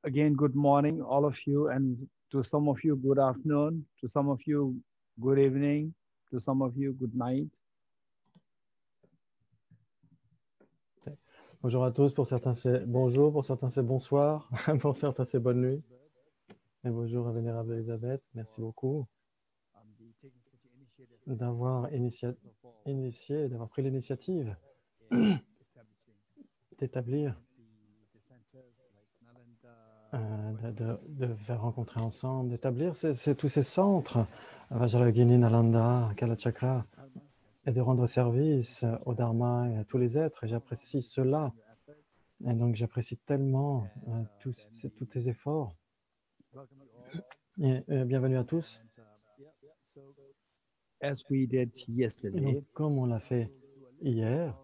Again, good morning, all of you, and to some of you, good afternoon, to some of you, good evening, to some of you, good night. Bonjour à tous, pour certains c'est bonjour, pour certains c'est bonsoir, pour certains c'est bonne nuit. Et bonjour à Vénérable Elisabeth, merci beaucoup d'avoir initié, d'avoir pris l'initiative d'établir, de faire rencontrer ensemble, d'établir tous ces centres, Vajrayogini, Nalanda, Kalachakra, et de rendre service au Dharma et à tous les êtres. Et j'apprécie cela. Et donc j'apprécie tellement tous tes efforts. Et bienvenue à tous. As we did yesterday, donc, comme on l'a fait hier,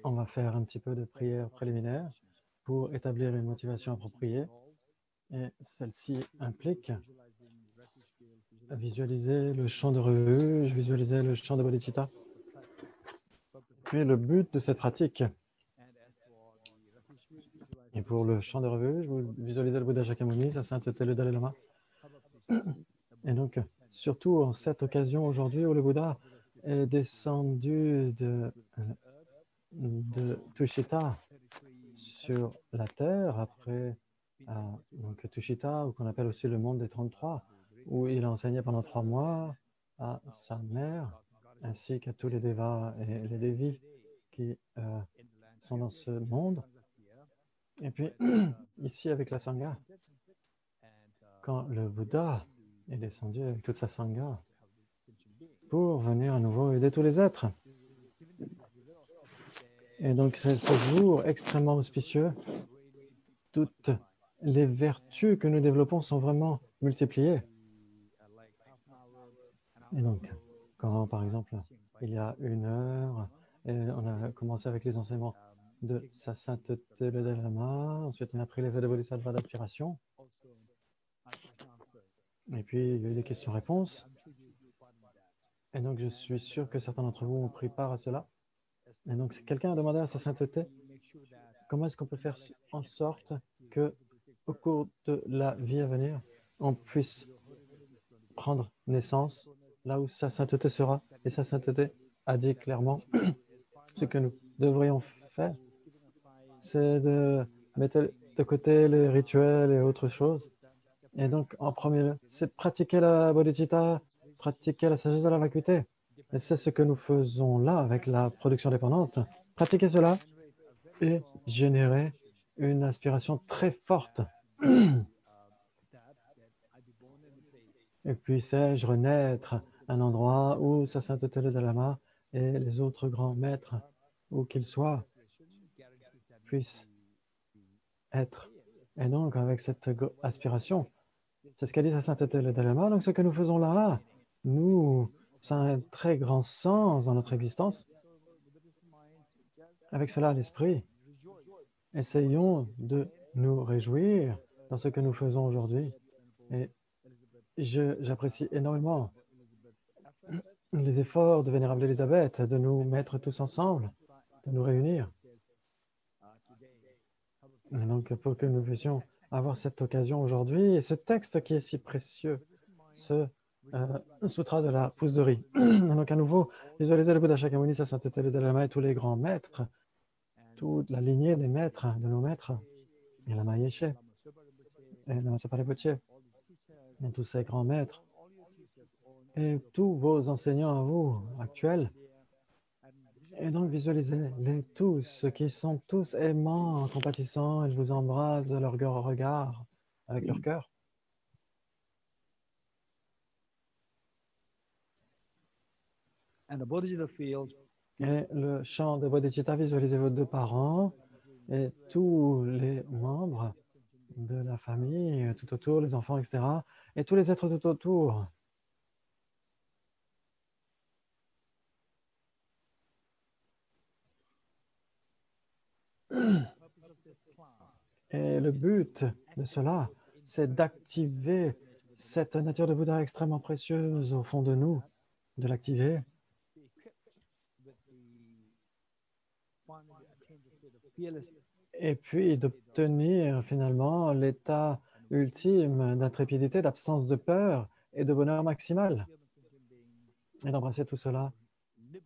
on va faire un petit peu de prière préliminaire pour établir une motivation appropriée. Et celle-ci implique visualiser le champ de refuge, visualiser le champ de bodhicitta. Et le but de cette pratique, et pour le champ de refuge, vous visualisez le Bouddha Shakyamuni, sa sainteté, le Dalai Lama. Et donc, surtout en cette occasion aujourd'hui où le Bouddha est descendu de Tushita sur la terre, après donc Tushita, ou qu'on appelle aussi le monde des 33, où il a enseigné pendant 3 mois à sa mère, ainsi qu'à tous les Devas et les Devis qui sont dans ce monde. Et puis, ici avec la Sangha, quand le Bouddha est descendu avec toute sa Sangha pour venir à nouveau aider tous les êtres. Et donc, c'est ce jour extrêmement auspicieux. Toutes les vertus que nous développons sont vraiment multipliées. Et donc, quand, par exemple, il y a 1 heure, et on a commencé avec les enseignements de sa sainteté le Dalai Lama, ensuite on a pris l'effet de Bodhisattva d'aspiration, et puis il y a eu des questions-réponses. Et donc, je suis sûr que certains d'entre vous ont pris part à cela. Et donc, quelqu'un a demandé à sa sainteté, comment est-ce qu'on peut faire en sorte que, au cours de la vie à venir, on puisse prendre naissance là où sa sainteté sera. Et sa sainteté a dit clairement ce que nous devrions faire, c'est de mettre de côté les rituels et autres choses. Et donc, en premier lieu, c'est pratiquer la bodhicitta, pratiquer la sagesse de la vacuité. Et c'est ce que nous faisons là avec la production dépendante. Pratiquer cela et générer une aspiration très forte. Et puissais-je renaître à un endroit où sa sainteté le Dalai Lama et les autres grands maîtres, où qu'ils soient, puissent être. Et donc, avec cette aspiration, c'est ce qu'a dit sa sainteté le Dalai Lama. Donc, ce que nous faisons là, ça a un très grand sens dans notre existence. Avec cela à l'esprit, essayons de nous réjouir dans ce que nous faisons aujourd'hui. Et j'apprécie énormément les efforts de Vénérable Elisabeth de nous mettre tous ensemble, de nous réunir. Et donc, pour que nous puissions avoir cette occasion aujourd'hui, et ce texte qui est si précieux, ce sutra de la pousse de riz. Donc, à nouveau, visualisez le Bouddha Shakyamuni, sa sainteté, le Dalai Lama et tous les grands maîtres, toute la lignée des maîtres, de nos maîtres, et la Yeshe, et Lama Zopa Rinpoche, et tous ces grands maîtres, et tous vos enseignants à vous, actuels. Et donc, visualisez-les tous, qui sont tous aimants, compatissants, et je vous embrasse de leur regard, avec leur cœur. Et le chant de Bodhicitta, visualisez vos 2 parents et tous les membres de la famille, tout autour, les enfants, etc. Et tous les êtres tout autour. Et le but de cela, c'est d'activer cette nature de Bouddha extrêmement précieuse au fond de nous, de l'activer et puis d'obtenir finalement l'état ultime d'intrépidité, d'absence de peur et de bonheur maximal. Et d'embrasser tout cela.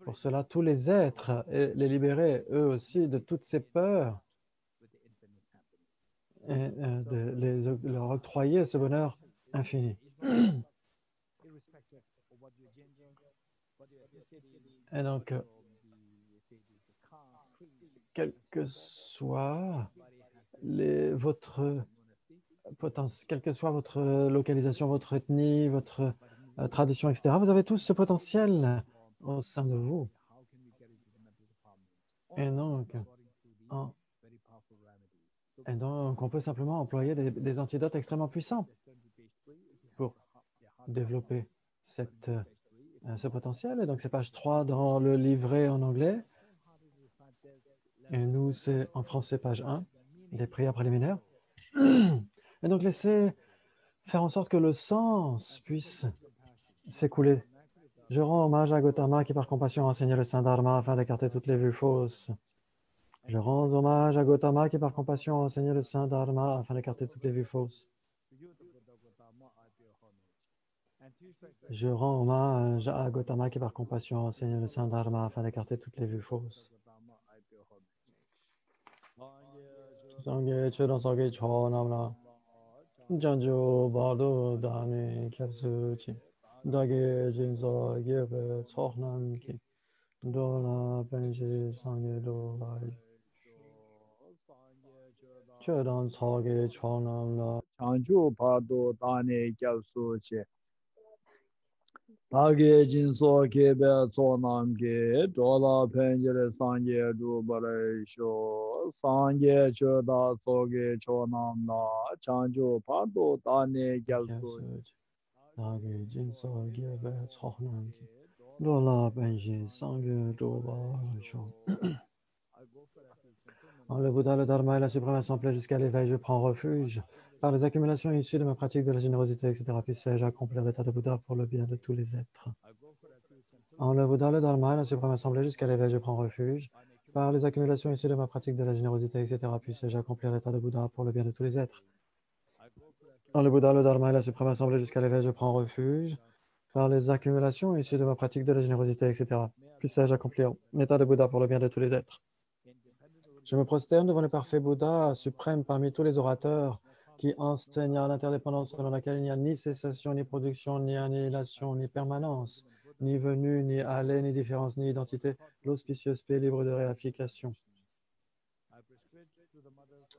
Pour cela, tous les êtres, et les libérer eux aussi de toutes ces peurs et de leur octroyer ce bonheur infini. Et donc, quelle que soit quelle que soit votre localisation, votre ethnie, votre tradition, etc., vous avez tous ce potentiel au sein de vous. Et donc, on peut simplement employer des antidotes extrêmement puissants pour développer ce potentiel. Et donc, c'est page 3 dans le livret en anglais. Et nous, c'est en français, page 1, des prières préliminaires. Et donc, laissez faire en sorte que le sens puisse s'écouler. Je rends hommage à Gautama qui, par compassion, a enseigné le Saint Dharma afin d'écarter toutes les vues fausses. Je rends hommage à Gautama qui, par compassion, a enseigné le Saint Dharma afin d'écarter toutes les vues fausses. Je rends hommage à Gautama qui, par compassion, a enseigné le Saint Dharma afin d'écarter toutes les vues fausses. Sangye Chödan Sangye Chonamla Janjo Bardo Dani Kyabsuchi Dage Jinso Yebe Tsoknam Ki Dola Benji Sangye Dola Chödan Sangye Chonamla Chanju Pado Dani Kyabsuchi Dage Jinso Kebe Tsonam Ki Dola Penjere Sangye Dubare Sho Sangye Choda Soge Chonam Na Chanju Pado Dani Kyabsuchi Dage Jinso Yebe Tsoknam Ki Dola Benji Sangye Dola Sho. En le Bouddha, le Dharma et la suprême assemblée jusqu'à l'éveil, je prends refuge. Par les accumulations issues de ma pratique de la générosité, etc., puisse-je accomplir l'état de Bouddha pour le bien de tous les êtres. En le Bouddha, le Dharma et la suprême assemblée jusqu'à l'éveil, je prends refuge. Par les accumulations issues de ma pratique de la générosité, etc., puisse-je accomplir l'état de Bouddha pour le bien de tous les êtres. En le Bouddha, le Dharma et la suprême assemblée jusqu'à l'éveil, je prends refuge. Par les accumulations issues de ma pratique de la générosité, etc., puisse-je accomplir l'état de Bouddha pour le bien de tous les êtres. Je me prosterne devant le parfait Bouddha, suprême parmi tous les orateurs, qui enseigne l'interdépendance selon laquelle il n'y a ni cessation, ni production, ni annihilation, ni permanence, ni venue, ni aller, ni différence, ni identité, l'auspicieuse paix libre de réapplication.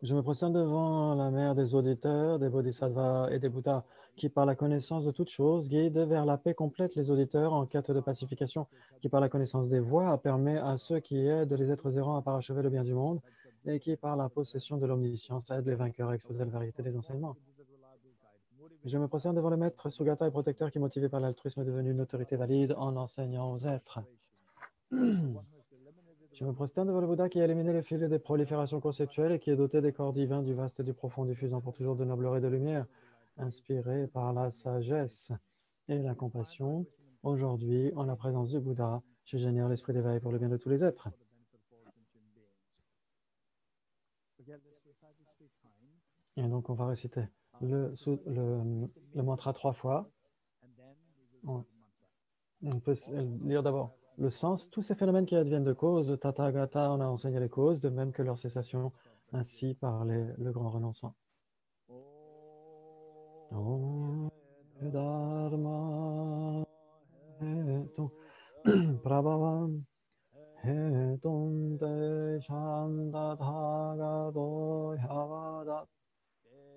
Je me prosterne devant la mère des auditeurs, des bodhisattvas et des Bouddhas, qui par la connaissance de toutes choses guident vers la paix complète les auditeurs en quête de pacification, qui par la connaissance des voies permet à ceux qui aident les êtres errants à parachever le bien du monde, et qui par la possession de l'omniscience aide les vainqueurs à exposer la vérité des enseignements. Je me prosterne devant le maître Sugata et protecteur qui, motivé par l'altruisme, est devenu une autorité valide en enseignant aux êtres. Je me prosterne devant le Bouddha qui a éliminé les filets des proliférations conceptuelles et qui est doté des corps divins du vaste et du profond, diffusant pour toujours de nobles raies de lumière, inspiré par la sagesse et la compassion. Aujourd'hui, en la présence du Bouddha, je génère l'esprit d'éveil pour le bien de tous les êtres. Et donc, on va réciter le mantra 3 fois. On peut lire d'abord le sens. Tous ces phénomènes qui adviennent de cause, de Tathagata, on a enseigné les causes, de même que leur cessation, ainsi par le grand renoncement. Om Dharma Hetum Prabhavam Hetum Desham Tathagato Yavadat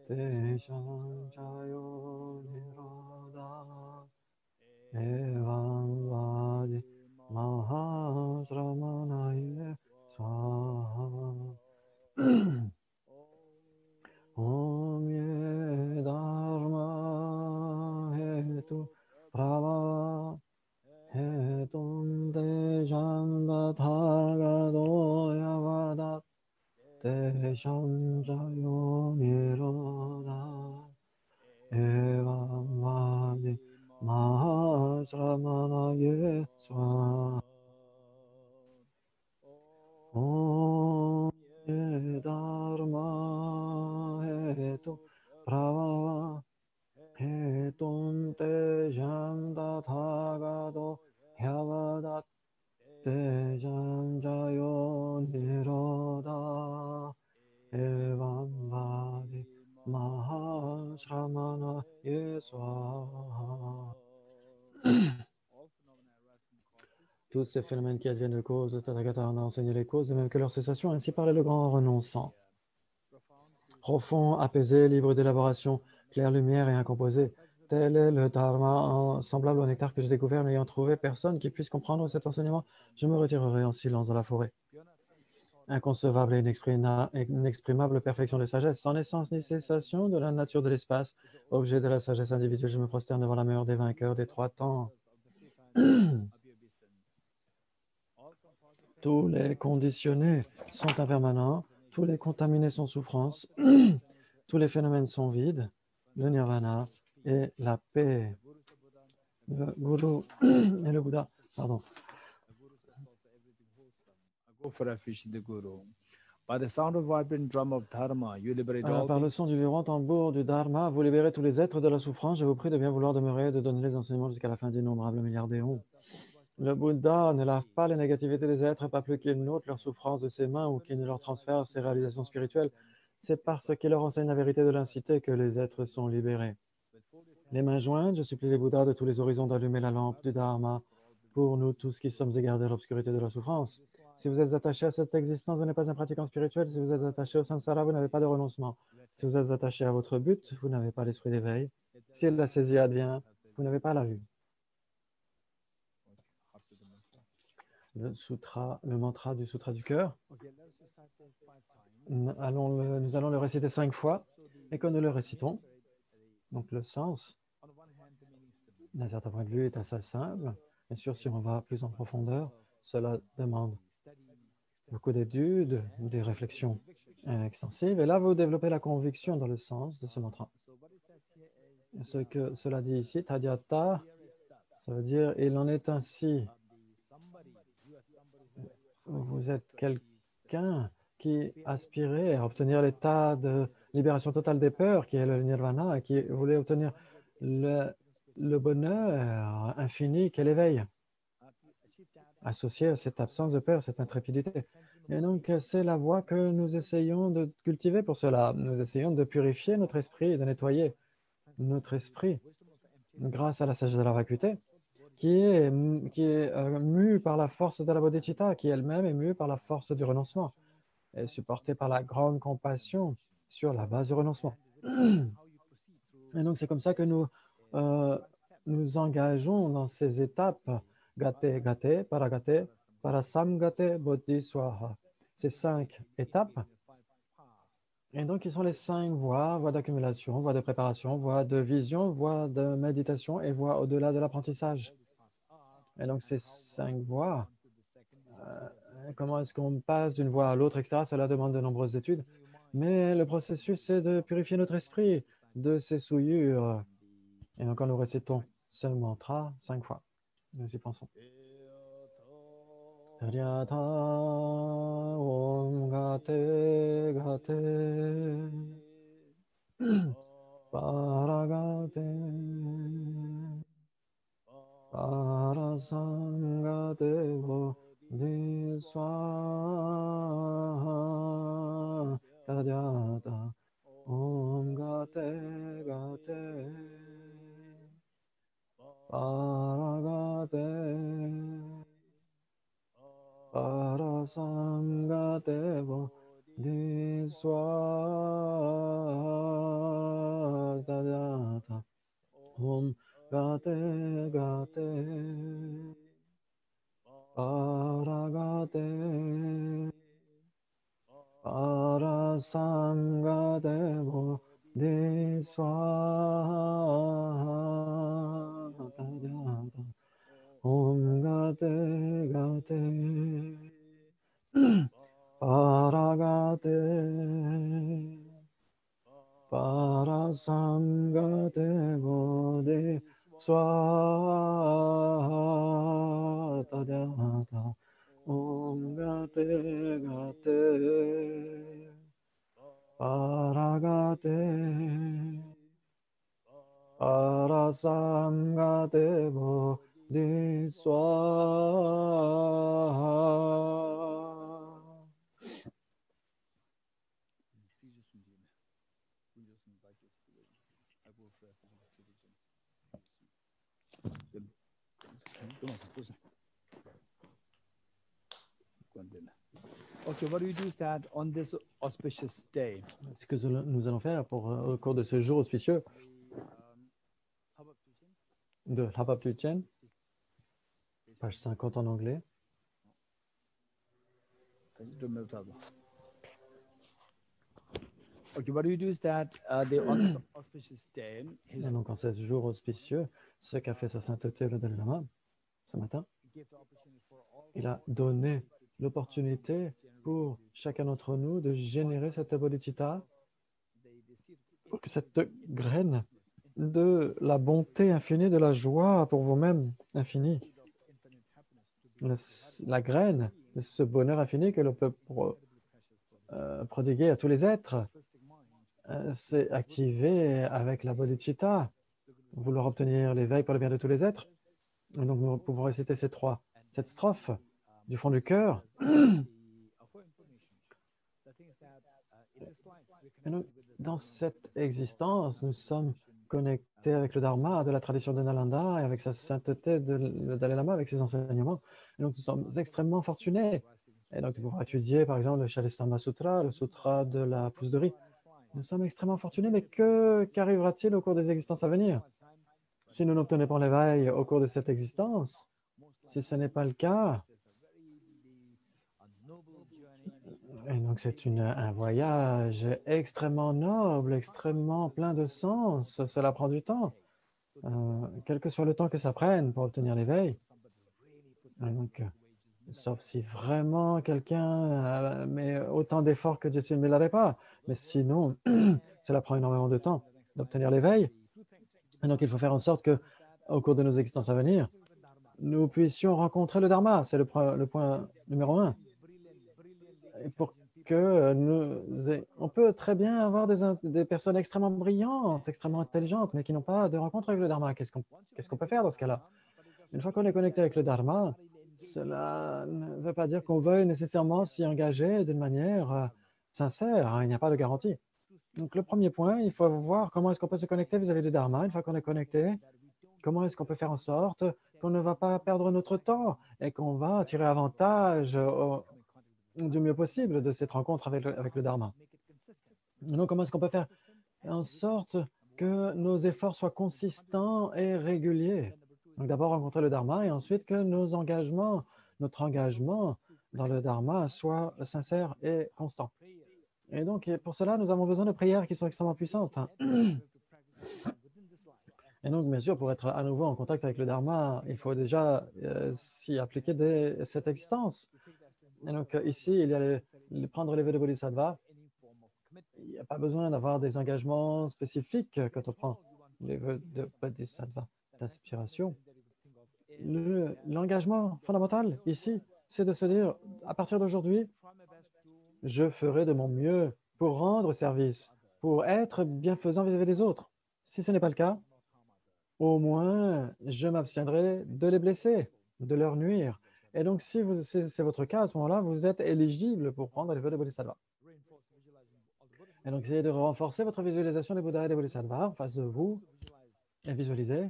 Desham Chayo Niroda Evam Vadi Mahasramanaye Swaha Om Ye Dharma Hetu Prabha Hetum Desham Tathagato Yavadat Desham Jayo Niroda Evam Vadi Mahasramanaye Swaha Om tous ces phénomènes qui adviennent de cause, le Tathagata en a enseigné les causes, de même que leur cessation, ainsi parlait le grand renonçant. Profond, apaisé, libre d'élaboration, claire lumière et incomposé, tel est le Dharma, semblable au nectar que j'ai découvert, n'ayant trouvé personne qui puisse comprendre cet enseignement, je me retirerai en silence dans la forêt. Inconcevable et inexprimable perfection de sagesse, sans naissance ni cessation de la nature de l'espace, objet de la sagesse individuelle, je me prosterne devant la meilleure des vainqueurs des trois temps. Tous les conditionnés sont impermanents, tous les contaminés sont souffrance, tous les phénomènes sont vides, le nirvana et la paix. Le Guru et le Bouddha, pardon. Go for a fish, the Guru. By the sound of vibrant drum of Dharma, you liberate all Par le son du vibrant tambour du Dharma, vous libérez tous les êtres de la souffrance. Je vous prie de bien vouloir demeurer et de donner les enseignements jusqu'à la fin d'innombrables milliards d'éons. Le Bouddha ne lave pas les négativités des êtres, pas plus qu'il n'ôte leur souffrance de ses mains ou qu'il ne leur transfère ses réalisations spirituelles. C'est parce qu'il leur enseigne la vérité de l'incité que les êtres sont libérés. Les mains jointes, je supplie les Bouddhas de tous les horizons d'allumer la lampe du Dharma pour nous tous qui sommes égarés à l'obscurité de la souffrance. Si vous êtes attaché à cette existence, vous n'êtes pas un pratiquant spirituel. Si vous êtes attaché au samsara, vous n'avez pas de renoncement. Si vous êtes attaché à votre but, vous n'avez pas l'esprit d'éveil. Si la saisie advient, vous n'avez pas la vue. Le mantra du sutra du cœur. Nous allons le réciter 5 fois. Et quand nous le récitons, donc le sens, d'un certain point de vue, est assez simple. Bien sûr, si on va plus en profondeur, cela demande beaucoup d'études, des réflexions extensives. Et là, vous développez la conviction dans le sens de ce mantra. Ce que cela dit ici, Tadhyata, ça veut dire il en est ainsi. Vous êtes quelqu'un qui aspirait à obtenir l'état de libération totale des peurs, qui est le nirvana, et qui voulait obtenir le bonheur infini qu'est l'éveil, associé à cette absence de peur, cette intrépidité. Et donc, c'est la voie que nous essayons de cultiver pour cela. Nous essayons de purifier notre esprit, de nettoyer notre esprit grâce à la sagesse de la vacuité, qui est mue par la force de la bodhicitta, qui elle-même est mue par la force du renoncement, et supportée par la grande compassion sur la base du renoncement. Et donc, c'est comme ça que nous engageons dans ces étapes, gate, gate, paragate, parasamgate, bodhiswaha. Ces 5 étapes. Et donc, ils sont les 5 voies, voies d'accumulation, voies de préparation, voies de vision, voies de méditation et voies au-delà de l'apprentissage. Et donc, ces 5 voies, comment est-ce qu'on passe d'une voie à l'autre, etc., cela demande de nombreuses études. Mais le processus, c'est de purifier notre esprit de ces souillures. Et donc, quand nous récitons ce mantra 5 fois, nous y pensons. Taryata om gate gate paragate parasangate bodhiswaha tadyata om gate gate paragate parasangate bodhiswaha tadyata om gate gate paragate parasangate bodhiswaha tadyata om gate gate paragate parasangate bodhiswaha tadyata om gate gate paragate parasangate bodhiswaha. Okay, what do you do is that on this auspicious day, Ce que nous allons faire au cours de ce jour auspicieux de Habab Tuchen, page 50 en anglais. okay, what do you do is that on this auspicious day, Et donc, en ce jour auspicieux, ce qu'a fait sa sainteté le Dalai Lama ce matin, il a donné l'opportunité pour chacun d'entre nous de générer cette bodhicitta, pour que cette graine de la bonté infinie, de la joie pour vous-même infinie, la graine de ce bonheur infini que l'on peut prodiguer à tous les êtres, c'est activé avec la bodhicitta, vouloir obtenir l'éveil pour le bien de tous les êtres. Et donc, nous pouvons réciter cette strophe du fond du cœur. Et donc, dans cette existence, nous sommes connectés avec le Dharma de la tradition de Nalanda et avec sa sainteté de le Dalai Lama, avec ses enseignements. Et donc, nous sommes extrêmement fortunés. Et donc, nous pouvons étudier, par exemple, le Shalistama Sutra, le Sutra de la pousse de riz. Nous sommes extrêmement fortunés, mais qu'arrivera-t-il au cours des existences à venir? Si nous n'obtenons pas l'éveil au cours de cette existence, si ce n'est pas le cas, et donc c'est un voyage extrêmement noble, extrêmement plein de sens. Cela prend du temps, quel que soit le temps que ça prenne pour obtenir l'éveil. Donc, sauf si vraiment quelqu'un met autant d'efforts que Dieu ne l'aurait pas. Mais sinon, cela prend énormément de temps d'obtenir l'éveil. Et donc, il faut faire en sorte que, au cours de nos existences à venir, nous puissions rencontrer le Dharma. C'est le point numéro 1. Et pour que on peut très bien avoir des personnes extrêmement brillantes, extrêmement intelligentes, mais qui n'ont pas de rencontre avec le Dharma. Qu'est-ce qu'on peut faire dans ce cas-là? Une fois qu'on est connecté avec le Dharma, cela ne veut pas dire qu'on veuille nécessairement s'y engager d'une manière sincère. Hein, il n'y a pas de garantie. Donc, le premier point, il faut voir comment est-ce qu'on peut se connecter vis-à-vis du Dharma. Une fois qu'on est connecté, comment est-ce qu'on peut faire en sorte qu'on ne va pas perdre notre temps et qu'on va tirer avantage du mieux possible de cette rencontre avec le Dharma. Donc, comment est-ce qu'on peut faire en sorte que nos efforts soient consistants et réguliers? Donc, d'abord rencontrer le Dharma et ensuite que notre engagement dans le Dharma soit sincère et constant. Et donc, pour cela, nous avons besoin de prières qui sont extrêmement puissantes. Et donc, bien sûr, pour être à nouveau en contact avec le Dharma, il faut déjà s'y appliquer dès cette existence. Et donc, ici, il y a prendre les vœux de Bodhisattva. Il n'y a pas besoin d'avoir des engagements spécifiques quand on prend les vœux de Bodhisattva d'inspiration. L'engagement fondamental ici, c'est de se dire, à partir d'aujourd'hui, je ferai de mon mieux pour rendre service, pour être bienfaisant vis-à-vis des autres. Si ce n'est pas le cas, au moins, je m'abstiendrai de les blesser, de leur nuire. Et donc, si c'est votre cas, à ce moment-là, vous êtes éligible pour prendre les vœux de Bodhisattva. Et donc, essayez de renforcer votre visualisation des Bouddhas et des Bodhisattvas en face de vous et visualisez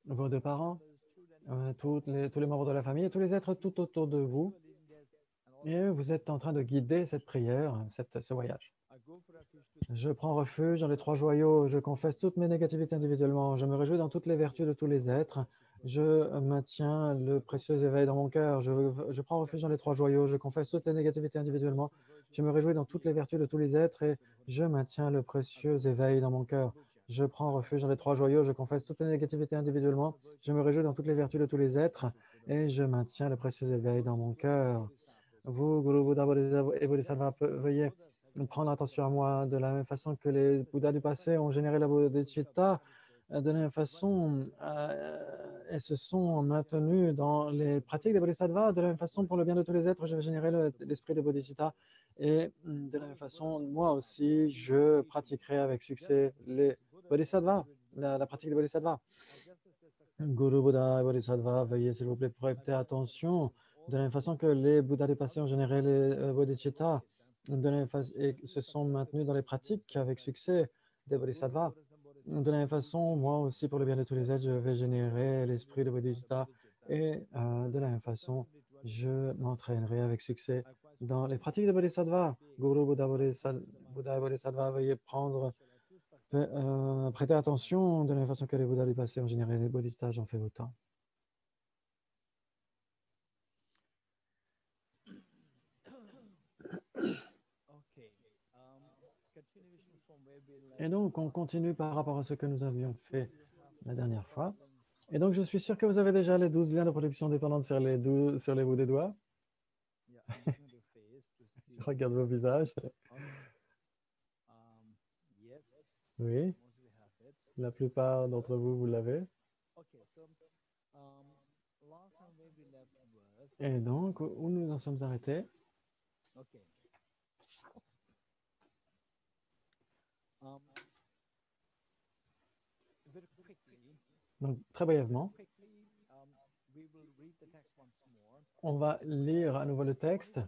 vos deux parents, tous les membres de la famille et tous les êtres tout autour de vous. Et vous êtes en train de guider cette prière, ce voyage. Je prends refuge dans les trois joyaux, je confesse toutes mes négativités individuellement, je me réjouis dans toutes les vertus de tous les êtres, je maintiens le précieux éveil dans mon cœur, je prends refuge dans les trois joyaux, je confesse toutes les négativités individuellement, je me réjouis dans toutes les vertus de tous les êtres et je maintiens le précieux éveil dans mon cœur. Je prends refuge dans les trois joyaux, je confesse toutes les négativités individuellement, je me réjouis dans toutes les vertus de tous les êtres et je maintiens le précieux éveil dans mon cœur. Vous, Guru Bouddha et Bodhisattva, veuillez prendre attention à moi de la même façon que les Bouddhas du passé ont généré la bodhicitta, de la même façon, et se sont maintenus dans les pratiques des bodhisattvas, de la même façon, pour le bien de tous les êtres, je vais générer l'esprit de bodhicitta, et de la même façon, moi aussi, je pratiquerai avec succès les bodhisattvas, la pratique des bodhisattvas. Guru Bouddha et Bodhisattva, veuillez s'il vous plaît prêter attention, de la même façon que les Bouddhas du passé ont généré les bodhicitta, et se sont maintenus dans les pratiques avec succès des bodhisattvas. De la même façon, moi aussi, pour le bien de tous les êtres, je vais générer l'esprit de bodhicitta et de la même façon, je m'entraînerai avec succès dans les pratiques de Bodhisattva. Guru Buddha et Bodhisattva, veuillez prêter attention de la même façon que les Bouddhas du passé ont généré les Bodhisattvas, j'en fais autant. Et donc, on continue par rapport à ce que nous avions fait la dernière fois. Et donc, je suis sûr que vous avez déjà les 12 liens de production dépendante sur les bouts des doigts. Je regarde vos visages. Oui, la plupart d'entre vous, vous l'avez. Et donc, où nous en sommes arrêtés? Donc, très brièvement, on va lire à nouveau le texte.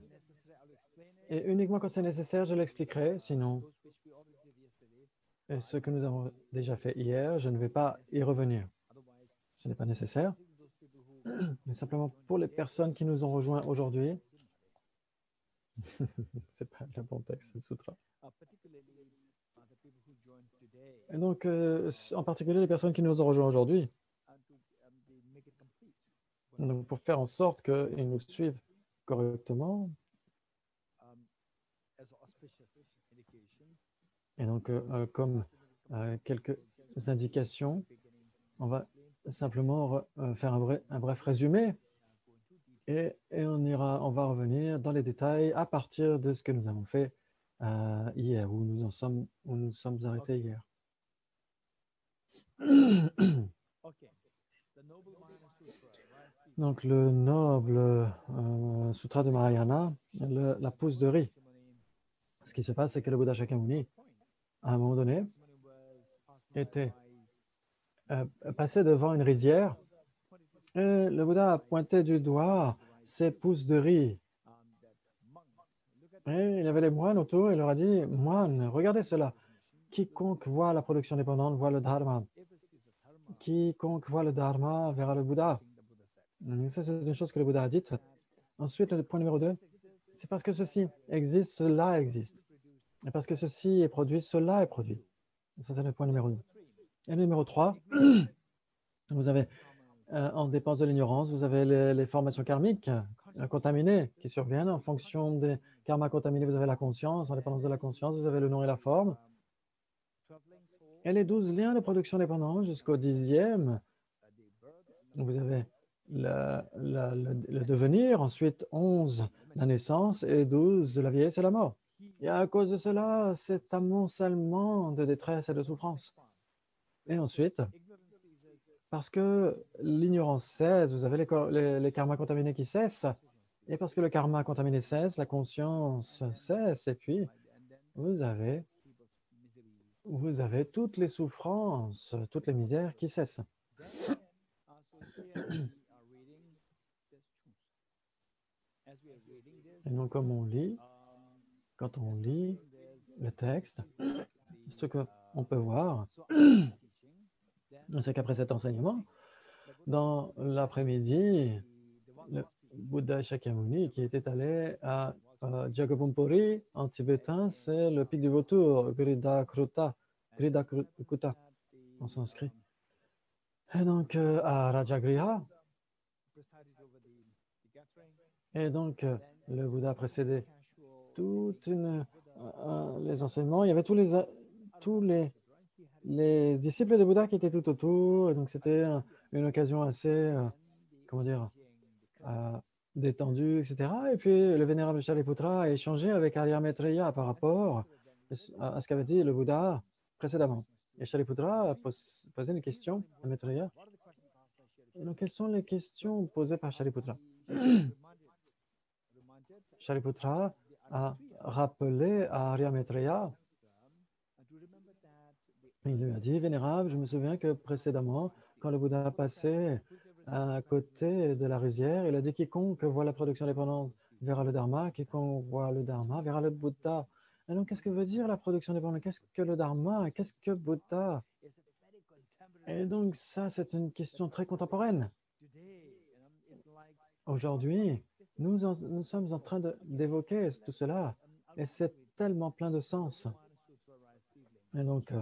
Et uniquement quand c'est nécessaire, je l'expliquerai. Sinon, ce que nous avons déjà fait hier, je ne vais pas y revenir. Ce n'est pas nécessaire. Mais simplement pour les personnes qui nous ont rejoints aujourd'hui. C'est pas le bon texte, c'est le sutra. Et donc, en particulier les personnes qui nous ont rejoints aujourd'hui. Donc, pour faire en sorte qu'ils nous suivent correctement. Et donc, comme quelques indications, on va simplement faire un bref résumé et on va revenir dans les détails à partir de ce que nous avons fait hier, où nous sommes arrêtés hier. Donc, le noble sutra de Mahayana, la pousse de riz. Ce qui se passe, c'est que le Bouddha Shakyamuni, à un moment donné, était passé devant une rizière et le Bouddha pointait du doigt ses pousses de riz. Et il y avait les moines autour et il leur a dit, moines, regardez cela. Quiconque voit la production dépendante voit le dharma. Quiconque voit le dharma verra le Bouddha. Ça, c'est une chose que le Bouddha a dite. Ensuite, le point numéro 2, c'est parce que ceci existe, cela existe. Et parce que ceci est produit, cela est produit. Ça, c'est le point numéro 2. Et le numéro 3, vous avez, en dépense de l'ignorance, vous avez les formations karmiques contaminées qui surviennent. En fonction des karmas contaminés, vous avez la conscience. En dépendance de la conscience, vous avez le nom et la forme. Et les 12 liens de production dépendante jusqu'au 10e, vous avez le devenir, ensuite 11, la naissance, et 12, la vieillesse et la mort. Et à cause de cela, c'est amoncellement de détresse et de souffrance. Et ensuite, parce que l'ignorance cesse, vous avez les karmas contaminés qui cessent, et parce que le karma contaminé cesse, la conscience cesse, et puis vous avez toutes les souffrances, toutes les misères qui cessent. Et donc, comme on lit, quand on lit le texte, ce qu'on peut voir, c'est qu'après cet enseignement, dans l'après-midi, le Bouddha Shakyamuni, qui était allé à Jagabumpuri, en tibétain, c'est le pic du vautour, Gridakruta, en sanskrit. Et donc, à Rajagriha, et donc, le Bouddha a précédé toutes les enseignements. Il y avait tous les disciples de Bouddha qui étaient tout autour. Et donc, c'était une occasion assez, comment dire, détendue, etc. Et puis, le vénérable Shariputra a échangé avec Arya Maitreya par rapport à ce qu'avait dit le Bouddha précédemment. Et Shariputra a posé une question à Maitreya. Et donc, quelles sont les questions posées par Shariputra? Shariputra a rappelé à Arya Maitreya, il lui a dit, Vénérable, je me souviens que précédemment, quand le Bouddha passait à côté de la rizière, il a dit, quiconque voit la production dépendante verra le Dharma, quiconque voit le Dharma verra le Bouddha. Et donc, qu'est-ce que veut dire la production dépendante? Qu'est-ce que le Dharma? Qu'est-ce que Bouddha? Et donc, ça, c'est une question très contemporaine. Aujourd'hui, Nous sommes en train d'évoquer tout cela et c'est tellement plein de sens. Et donc,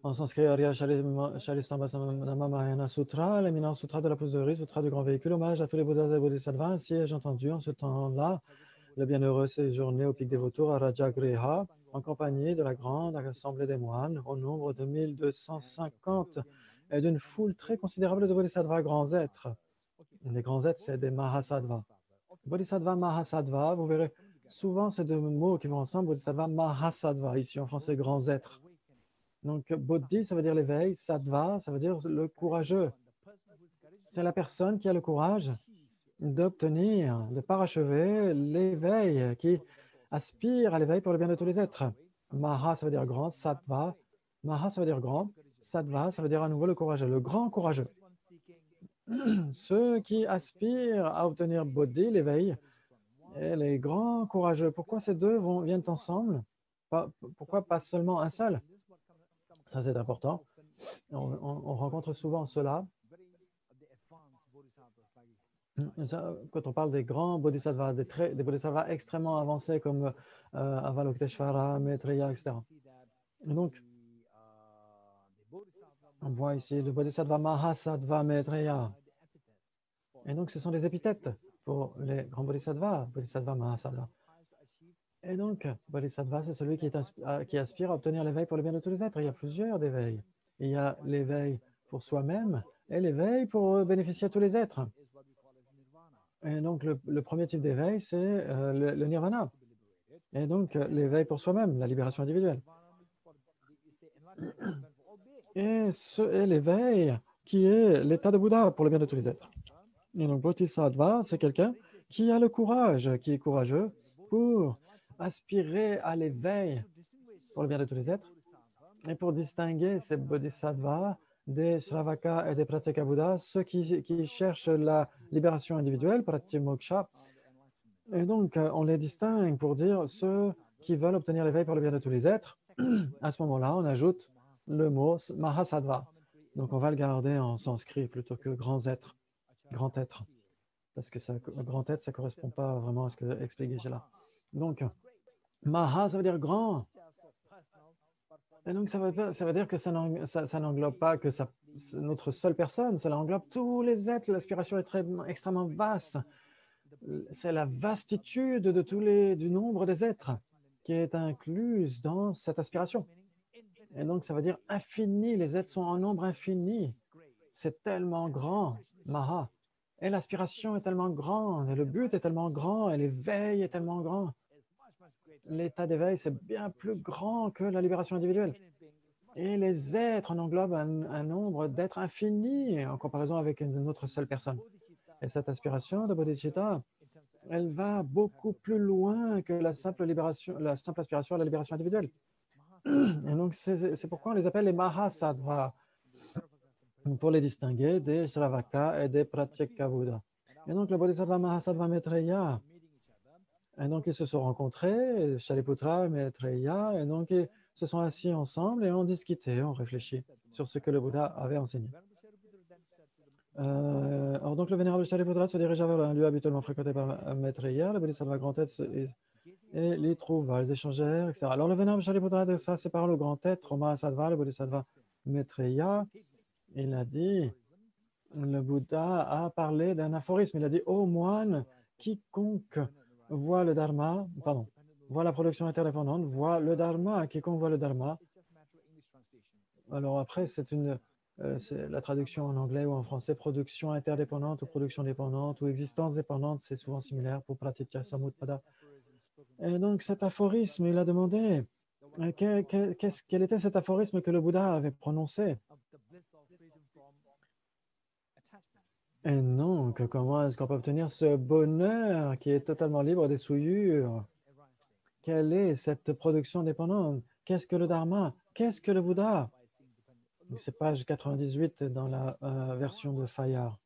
en sanskrit, Arya Shalistambhasamama Mahayana Sutra, l'éminent sutra de la poserie, sutra du grand véhicule, hommage à tous les Bouddhas et Bodhisattvas. Ainsi ai-je entendu en ce temps-là le bienheureux séjourner au pic des vautours à Rajagriha, en compagnie de la grande assemblée des moines, au nombre de 1250 et d'une foule très considérable de Bodhisattvas, grands êtres. Les grands êtres, c'est des Mahasattva. Bodhisattva, Mahasattva, vous verrez souvent ces deux mots qui vont ensemble, Bodhisattva, Mahasattva, ici en français, grands êtres. Donc, Bodhi, ça veut dire l'éveil, Sattva, ça veut dire le courageux. C'est la personne qui a le courage d'obtenir, de parachever l'éveil, qui aspire à l'éveil pour le bien de tous les êtres. Maha, ça veut dire grand, Sattva. Maha, ça veut dire grand. Sattva, ça veut dire à nouveau le courageux, le grand courageux. Ceux qui aspirent à obtenir Bodhi, l'éveil, et les grands courageux. Pourquoi ces deux viennent ensemble? Pourquoi pas seulement un seul? Ça, c'est important. On rencontre souvent cela. Quand on parle des grands bodhisattvas, des bodhisattvas extrêmement avancés comme Avalokiteshvara, Maitreya, etc. Et donc, on voit ici le bodhisattva Mahasattva, Maitreya. Et donc, ce sont des épithètes pour les grands bodhisattvas, bodhisattva Mahasattva. Et donc, bodhisattva, c'est celui qui aspire à obtenir l'éveil pour le bien de tous les êtres. Il y a plusieurs éveils. Il y a l'éveil pour soi-même et l'éveil pour bénéficier à tous les êtres. Et donc, le premier type d'éveil, c'est le nirvana. Et donc, l'éveil pour soi-même, la libération individuelle. Et l'éveil qui est l'état de Bouddha pour le bien de tous les êtres. Et donc, bodhisattva, c'est quelqu'un qui a le courage, qui est courageux pour aspirer à l'éveil pour le bien de tous les êtres. Et pour distinguer ces bodhisattvas des Shravaka et des Pratyeka-Buddhas, ceux qui cherchent la libération individuelle, Pratimoksha. Et donc, on les distingue pour dire ceux qui veulent obtenir l'éveil pour le bien de tous les êtres. À ce moment-là, on ajoute le mot Mahasattva. Donc, on va le garder en sanskrit plutôt que grand être. Parce que grand être, ça ne correspond pas vraiment à ce que explique Geshe-la. Donc, Maha, ça veut dire grand. Et donc, ça veut dire que ça n'englobe pas que notre seule personne, cela englobe tous les êtres. L'aspiration est extrêmement vaste. C'est la vastitude du nombre des êtres qui est incluse dans cette aspiration. Et donc, ça veut dire infini. Les êtres sont en nombre infini. C'est tellement grand, Maha. Et l'aspiration est tellement grande, et le but est tellement grand, et l'éveil est tellement grand. L'état d'éveil, c'est bien plus grand que la libération individuelle. Et les êtres en englobent un nombre d'êtres infinis en comparaison avec une autre seule personne. Et cette aspiration de bodhicitta, elle va beaucoup plus loin que la simple aspiration à la libération individuelle. Et donc, c'est pourquoi on les appelle les Mahasattva, pour les distinguer des Shravaka et des Pratyeka-Buddhas. Et donc, le Bodhisattva Mahasattva Maitreya, et donc ils se sont rencontrés, Shariputra, Maitreya, et donc ils se sont assis ensemble et ont discuté, ont réfléchi sur ce que le Bouddha avait enseigné. Alors donc le vénérable Shariputra se dirigea vers un lieu habituellement fréquenté par Maitreya, le Bodhisattva grand tête, et les trouva, ils échangèrent, etc. Alors le vénérable Shariputra adressa ses paroles au grand tête, au Mahasattva, le Bodhisattva Maitreya. Il a dit, le Bouddha a parlé d'un aphorisme. Il a dit, ô moine, quiconque voit le Dharma, voit la production interdépendante, voit le Dharma, quiconque voit le Dharma. Alors après, c'est la traduction en anglais ou en français, production interdépendante ou production dépendante ou existence dépendante, c'est souvent similaire pour Pratitya Samutpada. Et donc cet aphorisme, il a demandé quel était cet aphorisme que le Bouddha avait prononcé. Et donc, comment est-ce qu'on peut obtenir ce bonheur qui est totalement libre des souillures? Quelle est cette production dépendante? Qu'est-ce que le Dharma? Qu'est-ce que le Bouddha? C'est page 98 dans la version de Fayard.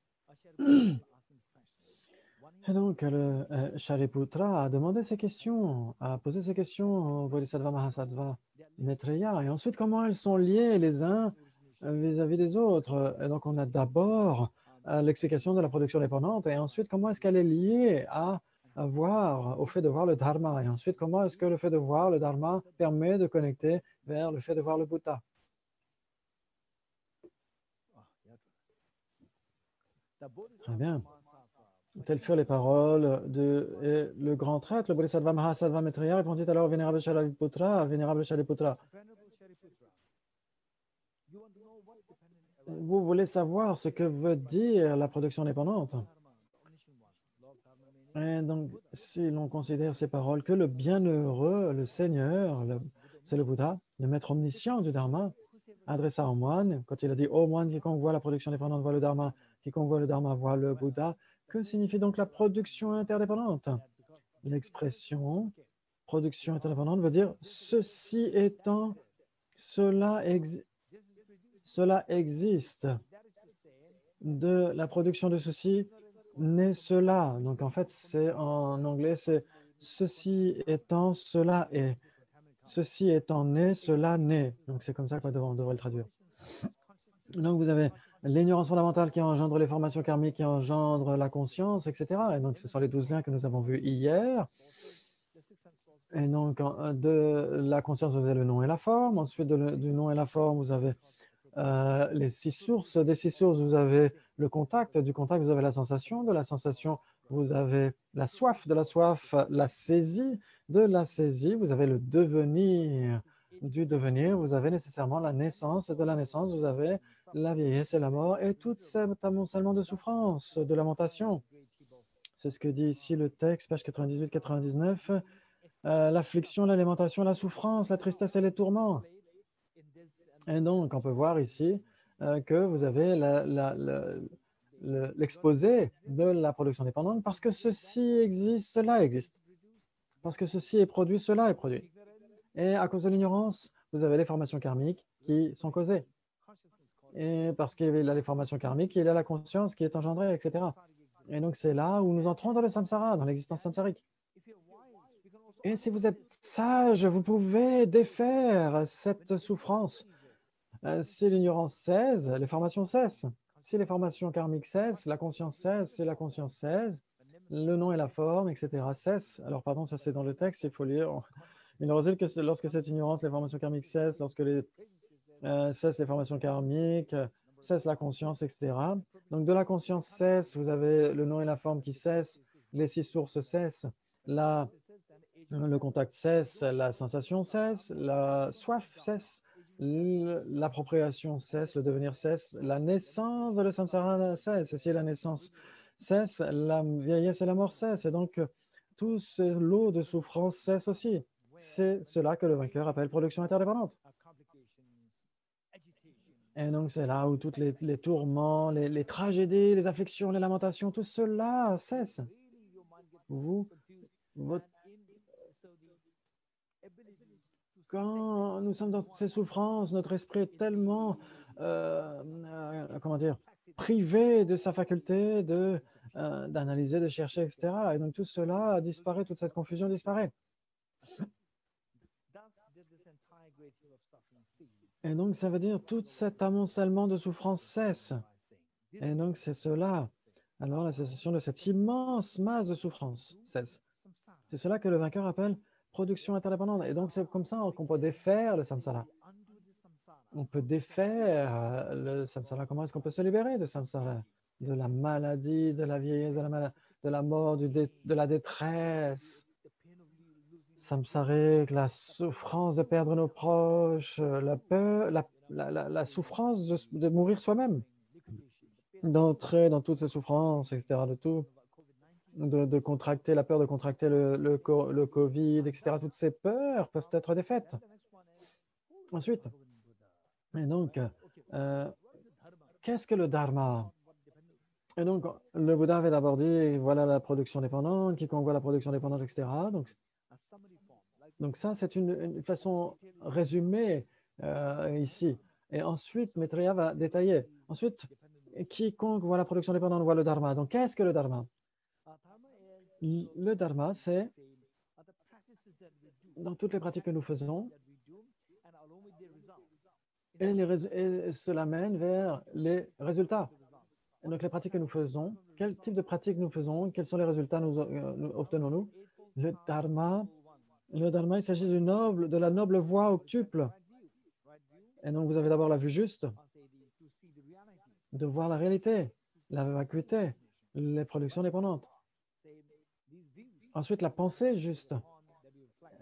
Et donc, le Shariputra a demandé ces questions, a posé ces questions au Bodhisattva Mahasattva Maitreya. Et ensuite, comment elles sont liées les uns vis-à-vis des autres? Et donc, on a d'abord l'explication de la production dépendante, et ensuite, comment est-ce qu'elle est liée à au fait de voir le Dharma. Et ensuite, comment est-ce que le fait de voir le Dharma permet de connecter vers le fait de voir le Bouddha? Très bien. Telles furent les paroles de le grand traître, le Bodhisattva Mahasattva Maitreya, répondit alors au vénérable Shariputra, vénérable Shariputra. Vous voulez savoir ce que veut dire la production dépendante? Et donc, si l'on considère ces paroles que le bienheureux, le Seigneur, c'est le Bouddha, le maître omniscient du Dharma, adressa au moine, quand il a dit « Ô moine, quiconque voit la production dépendante voit le Dharma, quiconque voit le Dharma voit le Bouddha », que signifie donc la production interdépendante? L'expression production interdépendante veut dire « ceci étant, cela existe ». De la production de ceci naît cela. Donc en fait, c'est en anglais, c'est ceci étant, cela est. Ceci étant né, cela naît. Donc c'est comme ça qu'on devrait le traduire. Donc vous avez l'ignorance fondamentale qui engendre les formations karmiques, qui engendre la conscience, etc. Et donc ce sont les 12 liens que nous avons vus hier. Et donc de la conscience, vous avez le nom et la forme. Ensuite, du nom et la forme, vous avez les 6 sources. Des 6 sources, vous avez le contact. Du contact, vous avez la sensation. De la sensation, vous avez la soif. De la soif, la saisie. De la saisie, vous avez le devenir. Du devenir, vous avez nécessairement la naissance. Et de la naissance, vous avez la vieillesse et la mort et tout cet amoncellement de souffrance, de lamentation. C'est ce que dit ici le texte, page 98-99. L'affliction, l'alimentation, la souffrance, la tristesse et les tourments. Et donc, on peut voir ici que vous avez l'exposé de la production dépendante parce que ceci existe, cela existe. Parce que ceci est produit, cela est produit. Et à cause de l'ignorance, vous avez les formations karmiques qui sont causées. Et parce qu'il y a les formations karmiques, il y a la conscience qui est engendrée, etc. Et donc, c'est là où nous entrons dans le samsara, dans l'existence samsarique. Et si vous êtes sage, vous pouvez défaire cette souffrance. Si l'ignorance cesse, les formations cessent. Si les formations karmiques cessent, la conscience cesse. Si la conscience cesse, le nom et la forme, etc. cessent. Alors, pardon, ça c'est dans le texte, il faut lire. Il en résulte que lorsque cette ignorance, les formations karmiques cessent, lorsque cessent les formations karmiques, cesse la conscience, etc. Donc, de la conscience cesse, vous avez le nom et la forme qui cessent, les 6 sources cessent, le contact cesse, la sensation cesse, la soif cesse, l'appropriation cesse, le devenir cesse, la naissance de le samsara cesse. Et si la naissance cesse, la vieillesse et la mort cessent. Et donc, tout ce lot de souffrance cesse aussi. C'est cela que le vainqueur appelle production interdépendante. Et donc, c'est là où tous les tourments, les tragédies, les afflictions, les lamentations, tout cela cesse. Quand nous sommes dans ces souffrances, notre esprit est tellement, comment dire, privé de sa faculté d'analyser, de chercher, etc. Et donc tout cela disparaît, toute cette confusion disparaît. Et donc ça veut dire tout cet amoncellement de souffrance cesse. Et donc c'est cela. Alors la cessation de cette immense masse de souffrance cesse. C'est cela que le vainqueur appelle production interdépendante. Et donc, c'est comme ça qu'on peut défaire le samsara. On peut défaire le samsara. Comment est-ce qu'on peut se libérer de samsara? De la maladie, de la vieillesse, de la mort, de la détresse. Samsarique, la souffrance de perdre nos proches, la peur, la souffrance de mourir soi-même. D'entrer dans toutes ces souffrances, etc. De tout. De contracter, la peur de contracter le Covid, etc. Toutes ces peurs peuvent être défaites. Ensuite, et donc, qu'est-ce que le Dharma? Et donc, le Bouddha avait d'abord dit, voilà la production dépendante, quiconque voit la production dépendante, etc. Donc ça, c'est une façon résumée ici. Et ensuite, Maitreya va détailler. Ensuite, quiconque voit la production dépendante voit le Dharma. Donc, qu'est-ce que le Dharma? Le Dharma, c'est dans toutes les pratiques que nous faisons, et cela mène vers les résultats. Et donc, les pratiques que nous faisons, quel type de pratiques nous faisons, quels sont les résultats nous obtenons-nous? Le dharma, il s'agit de la noble voie octuple. Et donc, vous avez d'abord la vue juste, de voir la réalité, la vacuité, les productions dépendantes. Ensuite, la pensée juste.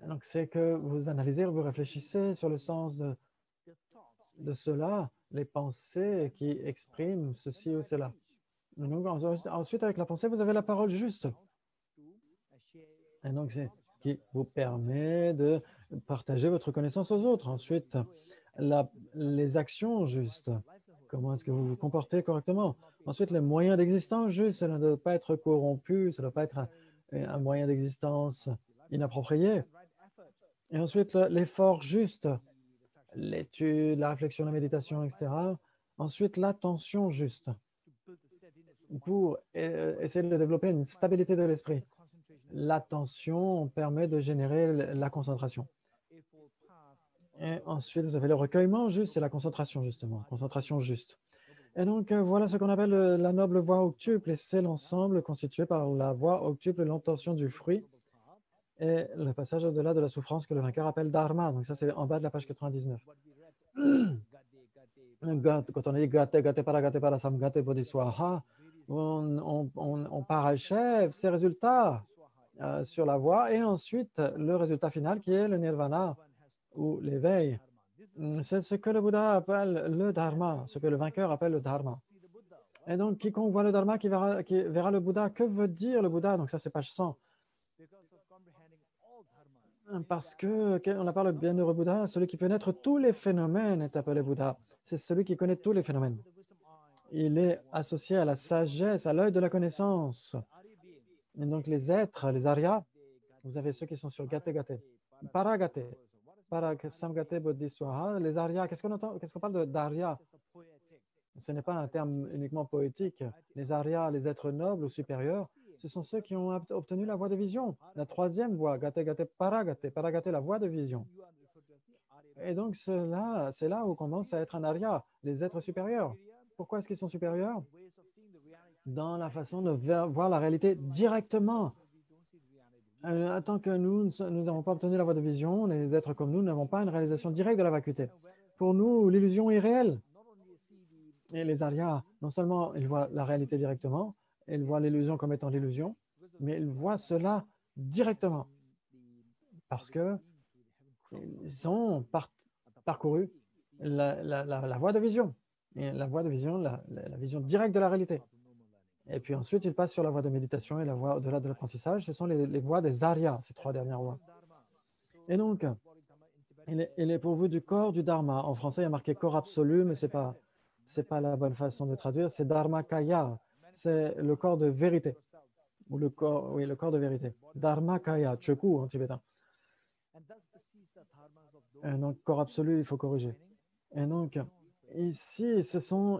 Donc, c'est que vous analysez, vous réfléchissez sur le sens de cela, les pensées qui expriment ceci ou cela. Donc, ensuite, avec la pensée, vous avez la parole juste. Et donc, c'est ce qui vous permet de partager votre connaissance aux autres. Ensuite, les actions justes. Comment est-ce que vous vous comportez correctement? Ensuite, les moyens d'existence justes. Cela ne doit pas être corrompu, ça ne doit pas être un moyen d'existence inapproprié. Et ensuite, l'effort juste, l'étude, la réflexion, la méditation, etc. Ensuite, l'attention juste pour essayer de développer une stabilité de l'esprit. L'attention permet de générer la concentration. Et ensuite, vous avez le recueillement juste et la concentration, justement. Concentration juste. Et donc, voilà ce qu'on appelle la noble voie octuple. Et c'est l'ensemble constitué par la voie octuple, l'intention du fruit et le passage au-delà de la souffrance que le vainqueur appelle dharma. Donc, ça, c'est en bas de la page 99. Quand on dit gate para samgate bodhiswaha, on parachève ces résultats sur la voie et ensuite le résultat final qui est le nirvana ou l'éveil. C'est ce que le Bouddha appelle le dharma, ce que le vainqueur appelle le dharma. Et donc, quiconque voit le dharma qui verra le Bouddha. Que veut dire le Bouddha? Donc ça, c'est page 100. Parce que, on appelle le bienheureux Bouddha, celui qui pénètre tous les phénomènes est appelé Bouddha. C'est celui qui connaît tous les phénomènes. Il est associé à la sagesse, à l'œil de la connaissance. Et donc les êtres, les Aryas, vous avez ceux qui sont sur Gate Gate, Paragate, Samgate Bodhiswaha, les Aryas. Qu'est-ce qu'on parle d'Arya? Ce n'est pas un terme uniquement poétique. Les Aryas, les êtres nobles ou supérieurs, ce sont ceux qui ont obtenu la voie de vision. La troisième voie, Gate Gate Paragate, Paragate, la voie de vision. Et donc c'est là où commence à être un Arya, les êtres supérieurs. Pourquoi est-ce qu'ils sont supérieurs? Dans la façon de voir la réalité directement. Tant que nous n'avons pas obtenu la voie de vision, les êtres comme nous n'avons pas une réalisation directe de la vacuité. Pour nous, l'illusion est réelle. Et les Aryas, non seulement ils voient la réalité directement, ils voient l'illusion comme étant l'illusion, mais ils voient cela directement. Parce qu'ils ont parcouru la voie de vision. Et la voie de vision, la vision directe de la réalité. Et puis ensuite, ils passent sur la voie de méditation et la voie au-delà de l'apprentissage. Ce sont les voies des Aryas, ces trois dernières voies. Et donc, il est pourvu du corps du Dharma. En français, il y a marqué corps absolu, mais ce n'est pas la bonne façon de traduire. C'est Dharmakaya. C'est le corps de vérité. Ou le corps de vérité. Dharmakaya, Choku en tibétain. Et donc, corps absolu, il faut corriger. Et donc, ici,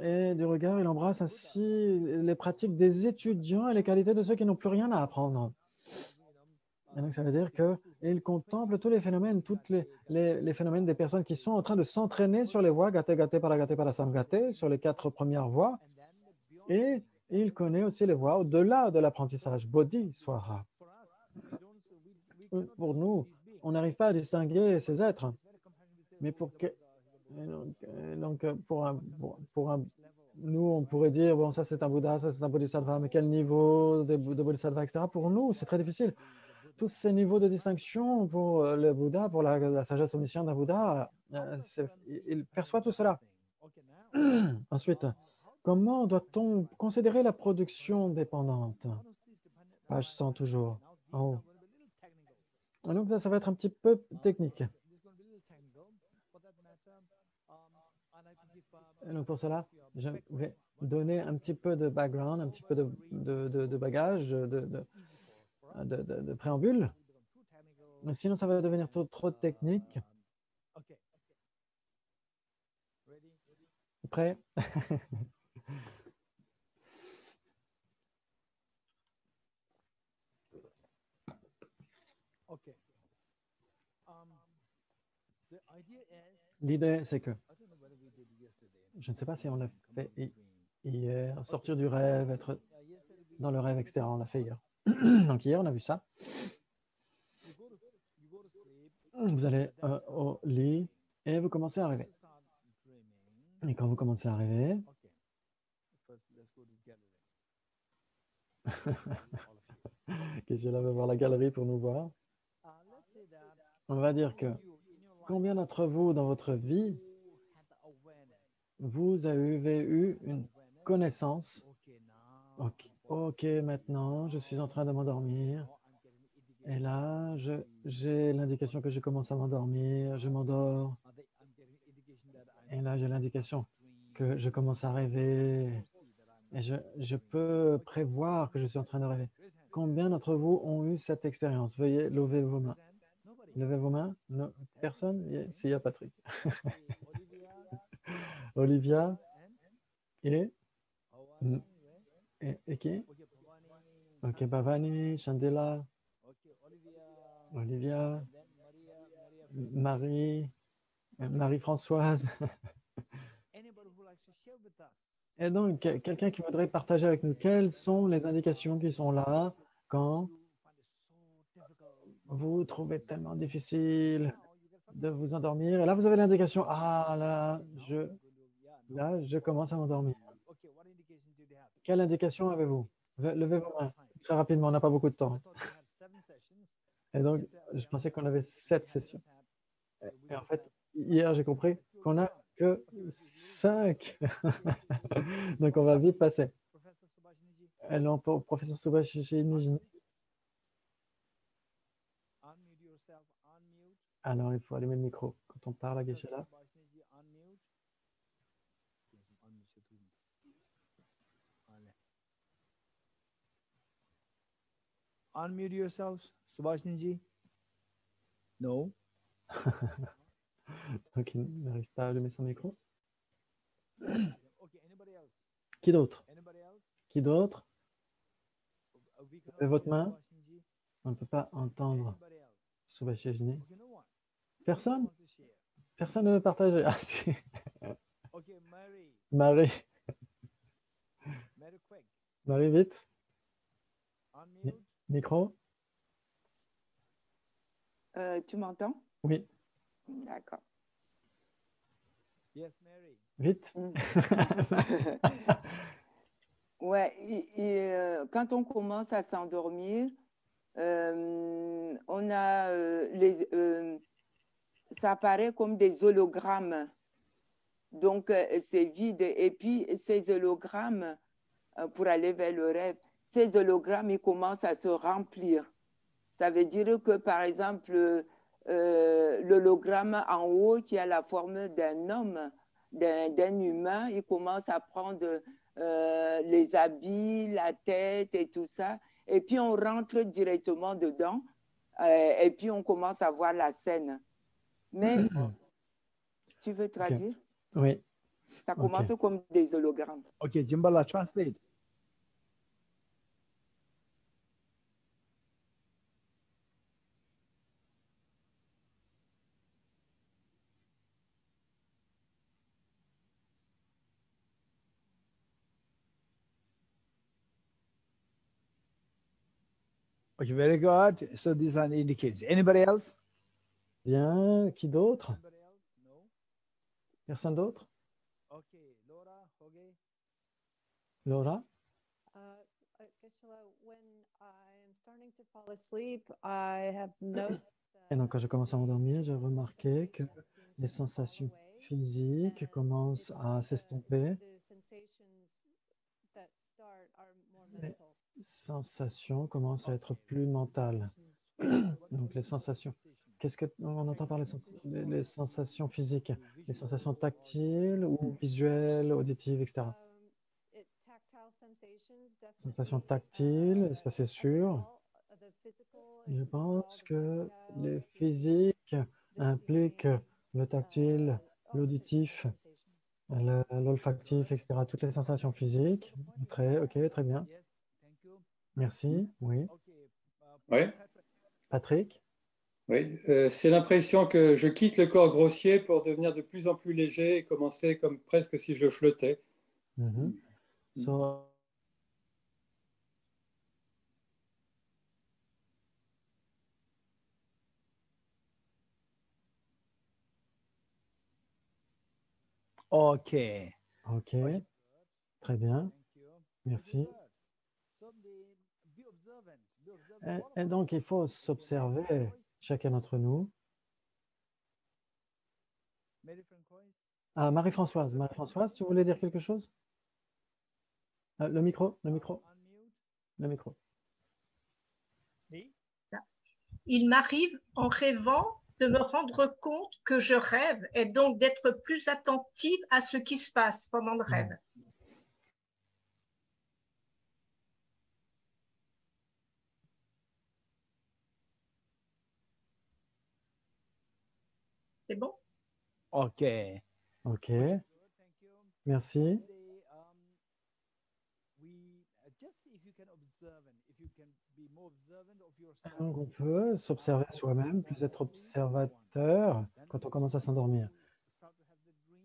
et du regard, il embrasse ainsi les pratiques des étudiants et les qualités de ceux qui n'ont plus rien à apprendre. Et donc, ça veut dire qu'il contemple tous les phénomènes, les phénomènes des personnes qui sont en train de s'entraîner sur les voies Gate Gate para Samgate, sur les 4 premières voies. Et il connaît aussi les voies au-delà de l'apprentissage, Bodhi Swara. Pour nous, on n'arrive pas à distinguer ces êtres. Mais pour nous, on pourrait dire, bon, ça c'est un Bouddha, ça c'est un Bodhisattva, mais quel niveau de Bodhisattva, etc. Pour nous, c'est très difficile. Tous ces niveaux de distinction pour le Bouddha, pour la sagesse omnisciente d'un Bouddha, il perçoit tout cela. Ensuite, comment doit-on considérer la production dépendante? Page 100 toujours, en haut. Donc ça va être un petit peu technique. Et donc pour cela, je vais donner un petit peu de background, un petit peu de bagage, de préambule. Mais sinon, ça va devenir trop technique. Prêt? L'idée, c'est que, je ne sais pas si on l'a fait hier, sortir du rêve, être dans le rêve, etc. On l'a fait hier. Donc hier, on a vu ça. Vous allez au lit et vous commencez à rêver. Et quand vous commencez à rêver, que je vais voir la galerie pour nous voir, on va dire que combien d'entre vous dans votre vie, vous avez eu une connaissance? Ok, maintenant, je suis en train de m'endormir. Et là, j'ai l'indication que je commence à m'endormir, je m'endors. Et là, j'ai l'indication que je commence à rêver. Et je peux prévoir que je suis en train de rêver. Combien d'entre vous ont eu cette expérience? Veuillez lever vos mains. Levez vos mains. Non, personne? S'il y a Patrick. Olivia et, et qui? Ok, Bhavani, Chandela, Olivia, Marie, Marie-Françoise. Et donc, quelqu'un qui voudrait partager avec nous quelles sont les indications qui sont là quand vous trouvez tellement difficile de vous endormir. Et là, vous avez l'indication, ah là, je commence à m'endormir. Quelle indication avez-vous? Levez vos mains très rapidement, on n'a pas beaucoup de temps. Et donc, je pensais qu'on avait 7 sessions. Et en fait, hier, j'ai compris qu'on n'a que 5. Donc, on va vite passer. Alors, professeur Subhashini. Alors, il faut allumer le micro quand on parle à Geshe-la. Unmute yourself, Subhashini. No. Donc, il n'arrive pas à allumer son micro. Qui d'autre? Qui d'autre? Levez votre main. On ne peut pas entendre Subhashini. Personne? Personne ne veut partager. Ah, si. Marie. Marie, vite. Micro. Tu m'entends? Oui. D'accord. Vite. Ouais, quand on commence à s'endormir, on a ça apparaît comme des hologrammes. Donc, c'est vide. Et puis, ces hologrammes, pour aller vers le rêve, ces hologrammes, ils commencent à se remplir. Ça veut dire que, par exemple, l'hologramme en haut qui a la forme d'un homme, d'un humain, il commence à prendre les habits, la tête et tout ça. Et puis, on rentre directement dedans et puis on commence à voir la scène. Mais tu veux traduire? Oui. Ça commence comme des hologrammes. Ok, Jimbala, translate. Okay, very good. So these are the indicators. Anybody else? Bien. Qui d'autre? Personne d'autre? Laura? Et donc, quand je commence à m'endormir, j'ai remarqué que les sensations physiques commencent à s'estomper. Les sensations commencent à être plus mentales. Donc, les sensations. Qu'est-ce qu'on entend par les sensations physiques? Les sensations tactiles ou visuelles, auditives, etc. Sensations tactiles, ça c'est sûr. Je pense que les physiques impliquent le tactile, l'auditif, l'olfactif, etc. Toutes les sensations physiques. Ok, très bien. Merci. Oui. Oui. Patrick? Oui, c'est l'impression que je quitte le corps grossier pour devenir de plus en plus léger et commencer comme presque si je flottais. So, OK. OK, très bien, merci. Et donc, il faut s'observer, chacun d'entre nous. Ah, Marie-Françoise, Marie-Françoise, tu voulais dire quelque chose? Le micro, le micro, le micro. Il m'arrive en rêvant de me rendre compte que je rêve et donc d'être plus attentive à ce qui se passe pendant le rêve. C'est bon? OK. OK, merci. Donc, on peut s'observer soi-même, plus être observateur quand on commence à s'endormir.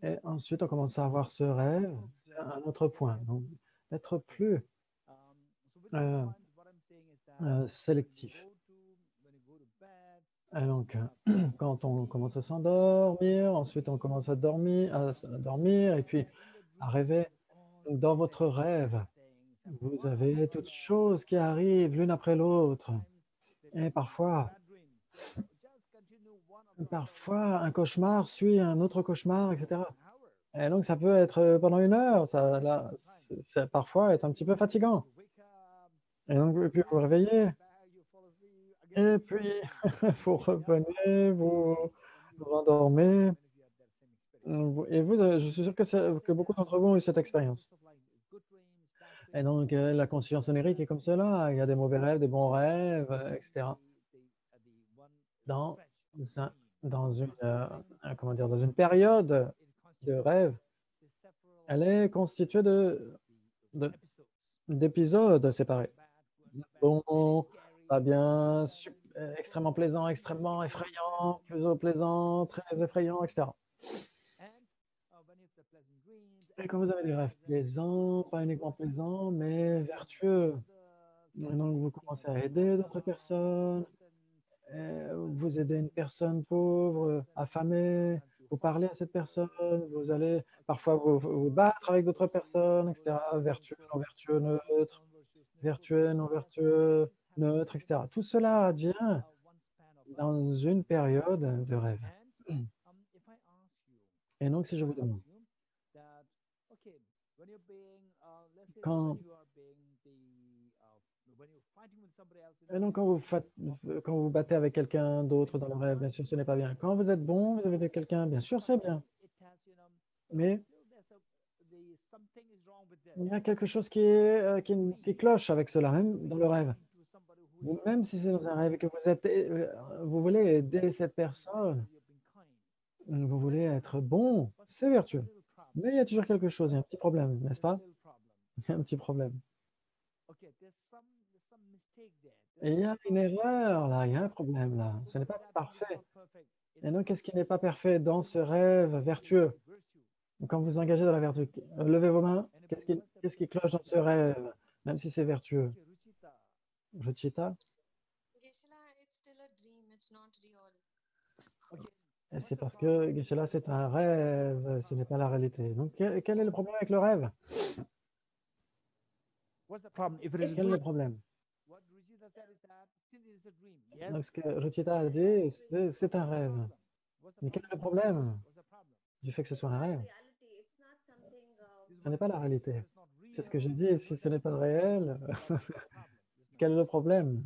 Et ensuite, on commence à avoir ce rêve, c'est un autre point. Donc, d'être plus sélectif. Et donc, quand on commence à s'endormir, ensuite on commence à dormir et puis à rêver. Donc, dans votre rêve, vous avez toutes choses qui arrivent l'une après l'autre. Et parfois, un cauchemar suit un autre cauchemar, etc. Et donc, ça peut être pendant une heure. Ça parfois être un petit peu fatigant. Et donc, puis vous vous réveillez. Et puis, vous revenez, vous vous endormez. Et vous, je suis sûr que beaucoup d'entre vous ont eu cette expérience. Et donc, la conscience onirique est comme cela. Il y a des mauvais rêves, des bons rêves, etc. Dans une période de rêve, elle est constituée d'épisodes séparés. Bon, pas bien, extrêmement plaisant, extrêmement effrayant, plutôt plaisant, très effrayant, etc. Et quand vous avez des rêves plaisants, pas uniquement plaisants, mais vertueux, et donc vous commencez à aider d'autres personnes, vous aidez une personne pauvre, affamée, vous parlez à cette personne, vous allez parfois vous battre avec d'autres personnes, etc. Vertueux, non vertueux, neutre, etc. Tout cela advient dans une période de rêve. Et donc, si je vous demande, et donc, quand vous battez avec quelqu'un d'autre dans le rêve, bien sûr, ce n'est pas bien. Quand vous êtes bon, vous avez quelqu'un, bien sûr, c'est bien. Mais il y a quelque chose qui cloche avec cela, même dans le rêve. Même si c'est dans un rêve et que vous voulez aider cette personne, vous voulez être bon, c'est vertueux. Mais il y a toujours quelque chose, il y a un petit problème, n'est-ce pas? Il y a un petit problème. Et il y a une erreur là, il y a un problème là. Ce n'est pas parfait. Et donc, qu'est-ce qui n'est pas parfait dans ce rêve vertueux? Quand vous vous engagez dans la vertu, levez vos mains. Qu'est-ce qui cloche dans ce rêve, même si c'est vertueux? Ruchita? Et c'est parce que Geshe-la, c'est un rêve, ce n'est pas la réalité. Donc, quel est le problème avec le rêve? Quel est le problème? Donc, ce que Ruchita a dit, c'est un rêve. Mais quel est le problème du fait que ce soit un rêve? Ce n'est pas la réalité. C'est ce que j'ai dit. Si ce n'est pas le réel, quel est le problème?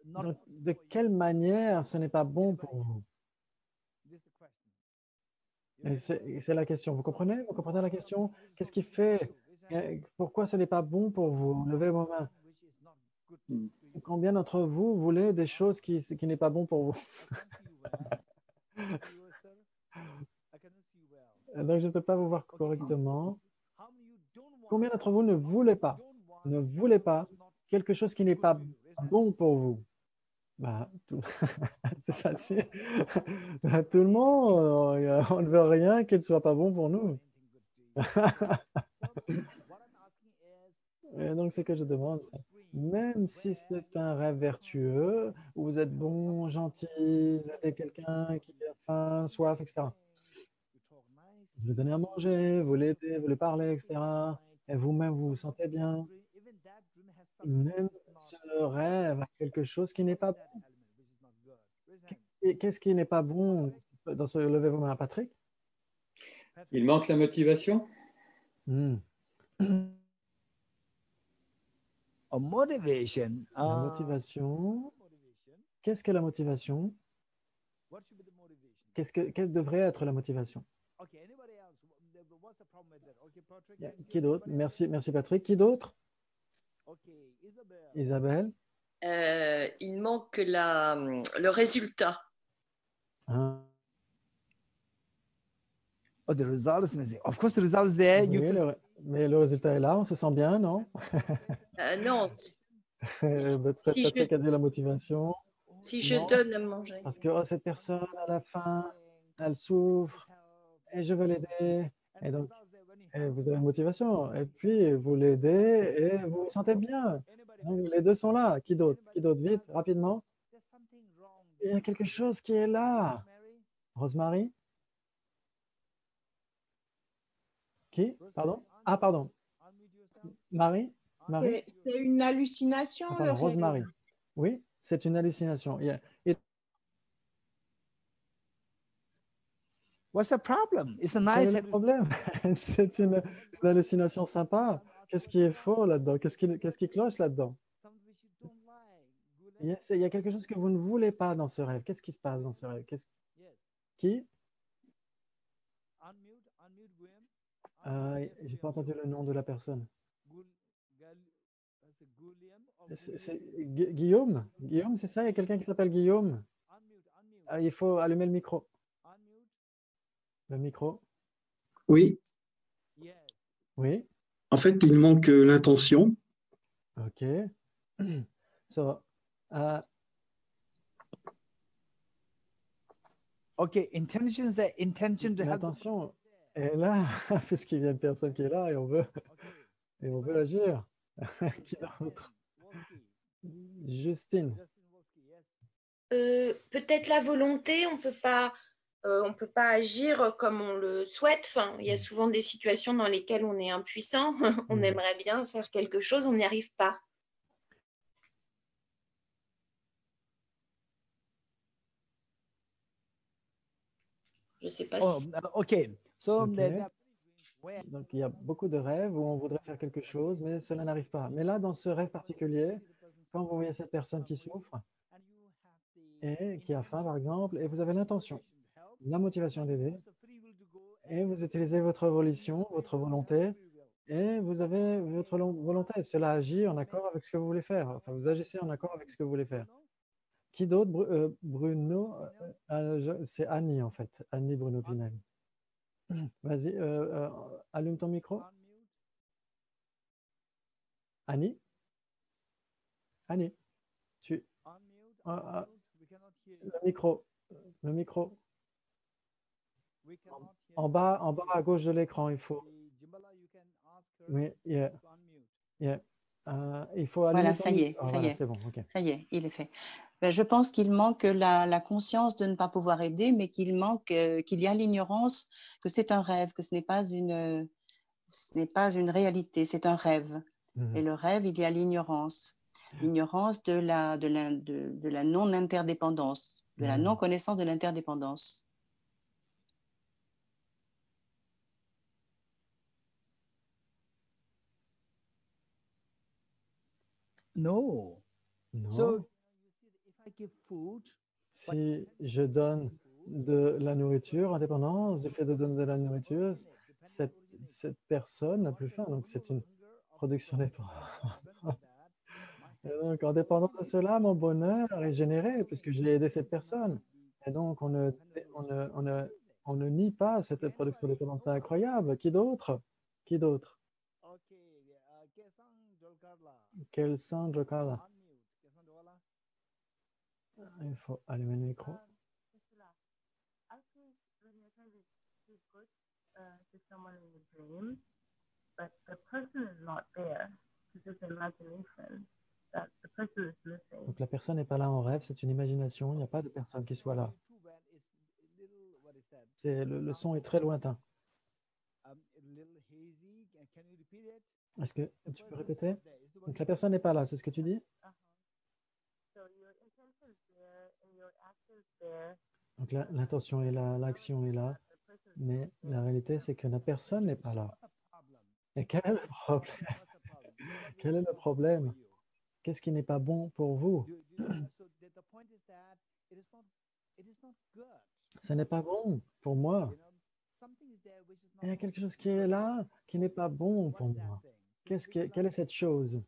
Donc, de quelle manière ce n'est pas bon pour vous? Et c'est la question. Vous comprenez? Vous comprenez la question? Qu'est-ce qui fait? Pourquoi ce n'est pas bon pour vous? Levez vos mains. Combien d'entre vous voulez des choses qui n'est pas bon pour vous? Donc, je ne peux pas vous voir correctement. Combien d'entre vous ne voulez pas quelque chose qui n'est pas bon pour vous? Bah, tout... c'est facile. Bah, tout le monde, on ne veut rien qui ne soit pas bon pour nous. Et donc, c'est que je demande ça. Même si c'est un rêve vertueux, où vous êtes bon, gentil, vous aidez quelqu'un qui a faim, soif, etc. Vous lui donnez à manger, vous l'aidez, vous lui parlez, etc. Et vous-même, vous vous sentez bien. Même ce rêve a quelque chose qui n'est pas bon. Qu'est-ce qui n'est pas bon dans ce lever vos mains, Patrick? Il manque la motivation. Hmm. Motivation. La motivation. Qu'est-ce que la motivation? Quelle devrait être la motivation? Qui d'autre? Merci, merci Patrick. Qui d'autre? Isabelle? Il manque le résultat. Hein? Oh, the result is missing. Of course, the result is there. Oui, mais le résultat est là, on se sent bien, non? Non, Patrick a dit la motivation. si je Non. donne à manger. Parce que oh, cette personne, à la fin, elle souffre et je veux l'aider. Et donc, vous avez une motivation. Et puis, vous l'aidez et vous vous sentez bien. Donc, les deux sont là. Qui d'autre? Qui d'autre? Vite, rapidement. Il y a quelque chose qui est là. Rosemary? Qui? Pardon? Ah, pardon. Marie? Marie? C'est une hallucination. Ah, pardon, Rosemary. Oui, c'est une hallucination. What's the problem? It's a Quel nice. est le problème? C'est une hallucination sympa. Qu'est-ce qui est faux là-dedans? Qu'est-ce qui cloche là-dedans? Il y a quelque chose que vous ne voulez pas dans ce rêve. Qu'est-ce qui se passe dans ce rêve? Qui? J'ai pas entendu le nom de la personne. Guillaume? Guillaume, c'est ça? Il y a quelqu'un qui s'appelle Guillaume? Il faut allumer le micro. Le micro. Oui. Oui. En fait, il manque l'intention. OK. So, OK, intention is the intention to help. L'intention est là, puisqu'il y a une personne qui est là et on veut agir. Qui d'autre? Justine. Peut-être la volonté, on peut pas agir comme on le souhaite. Enfin, il y a souvent des situations dans lesquelles on est impuissant. On aimerait bien faire quelque chose, on n'y arrive pas. Je sais pas si... OK. So, Okay. Donc, il y a beaucoup de rêves où on voudrait faire quelque chose, mais cela n'arrive pas. Mais là, dans ce rêve particulier, quand vous voyez cette personne qui souffre et qui a faim, par exemple, et vous avez l'intention, la motivation d'aider, et vous utilisez votre volition, votre volonté, et vous avez votre volonté. Cela agit en accord avec ce que vous voulez faire. Enfin, vous agissez en accord avec ce que vous voulez faire. Qui d'autre? Bruno? C'est Annie, en fait. Annie Bruno Pinel. Vas-y, allume ton micro. Annie? Annie? Le micro. Le micro. En bas à gauche de l'écran, il faut. Oui, il faut allumer Voilà, ton ça y est, micro. ça Voilà, y est. c'est bon, ok. Ça y est, il est fait. Ben, je pense qu'il manque la conscience de ne pas pouvoir aider, mais qu'il y a l'ignorance que c'est un rêve, que ce n'est pas une réalité, c'est un rêve. Et le rêve, il y a l'ignorance de la non-interdépendance, de la non-connaissance de l'interdépendance. No. Non. So, if I give food, si je donne de la nourriture, indépendance du fait de donner de la nourriture, cette personne n'a plus faim. Donc, c'est une production dépendante. Et donc, en dépendance de cela, mon bonheur est généré puisque j'ai aidé cette personne. Et donc, on ne nie pas cette production dépendante. C'est incroyable. Qui d'autre? Qui d'autre? Quel sang, Jokarla? Il faut allumer le micro. Donc la personne n'est pas là en rêve, c'est une imagination, il n'y a pas de personne qui soit là. Le son est très lointain. Est-ce que tu peux répéter? Donc la personne n'est pas là, c'est ce que tu dis? Donc l'intention est là, l'action est là, mais la réalité c'est que la personne n'est pas là. Et quel est le problème? Quel est le problème? Qu'est-ce qui n'est pas bon pour vous? Ce n'est pas bon pour moi. Il y a quelque chose qui est là, qui n'est pas bon pour moi. Quelle est cette chose?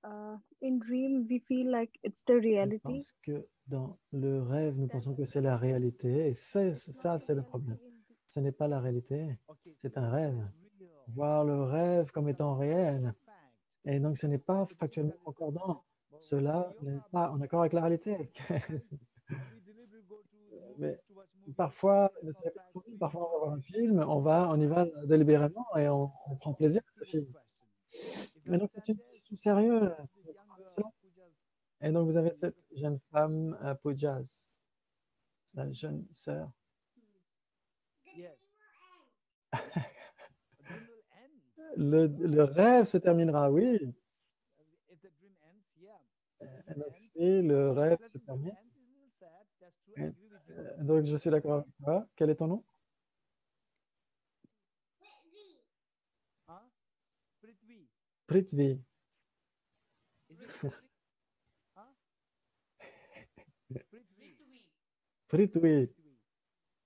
In dream, we feel like it's the Je reality. pense que dans le rêve, nous pensons que c'est la réalité, et ça, c'est le problème. Ce n'est pas la réalité, c'est un rêve. Voir le rêve comme étant réel. Et donc, ce n'est pas factuellement concordant. Cela n'est pas en accord avec la réalité. Mais parfois, parfois, on va voir un film, on y va délibérément et on prend plaisir à ce film. Mais donc, c'est une question sérieuse. Et donc, vous avez cette jeune femme à Pujas, la jeune sœur. Le rêve se terminera, oui. Donc, si le rêve se termine, donc je suis d'accord avec toi. Quel est ton nom? Prithvi. Prithvi.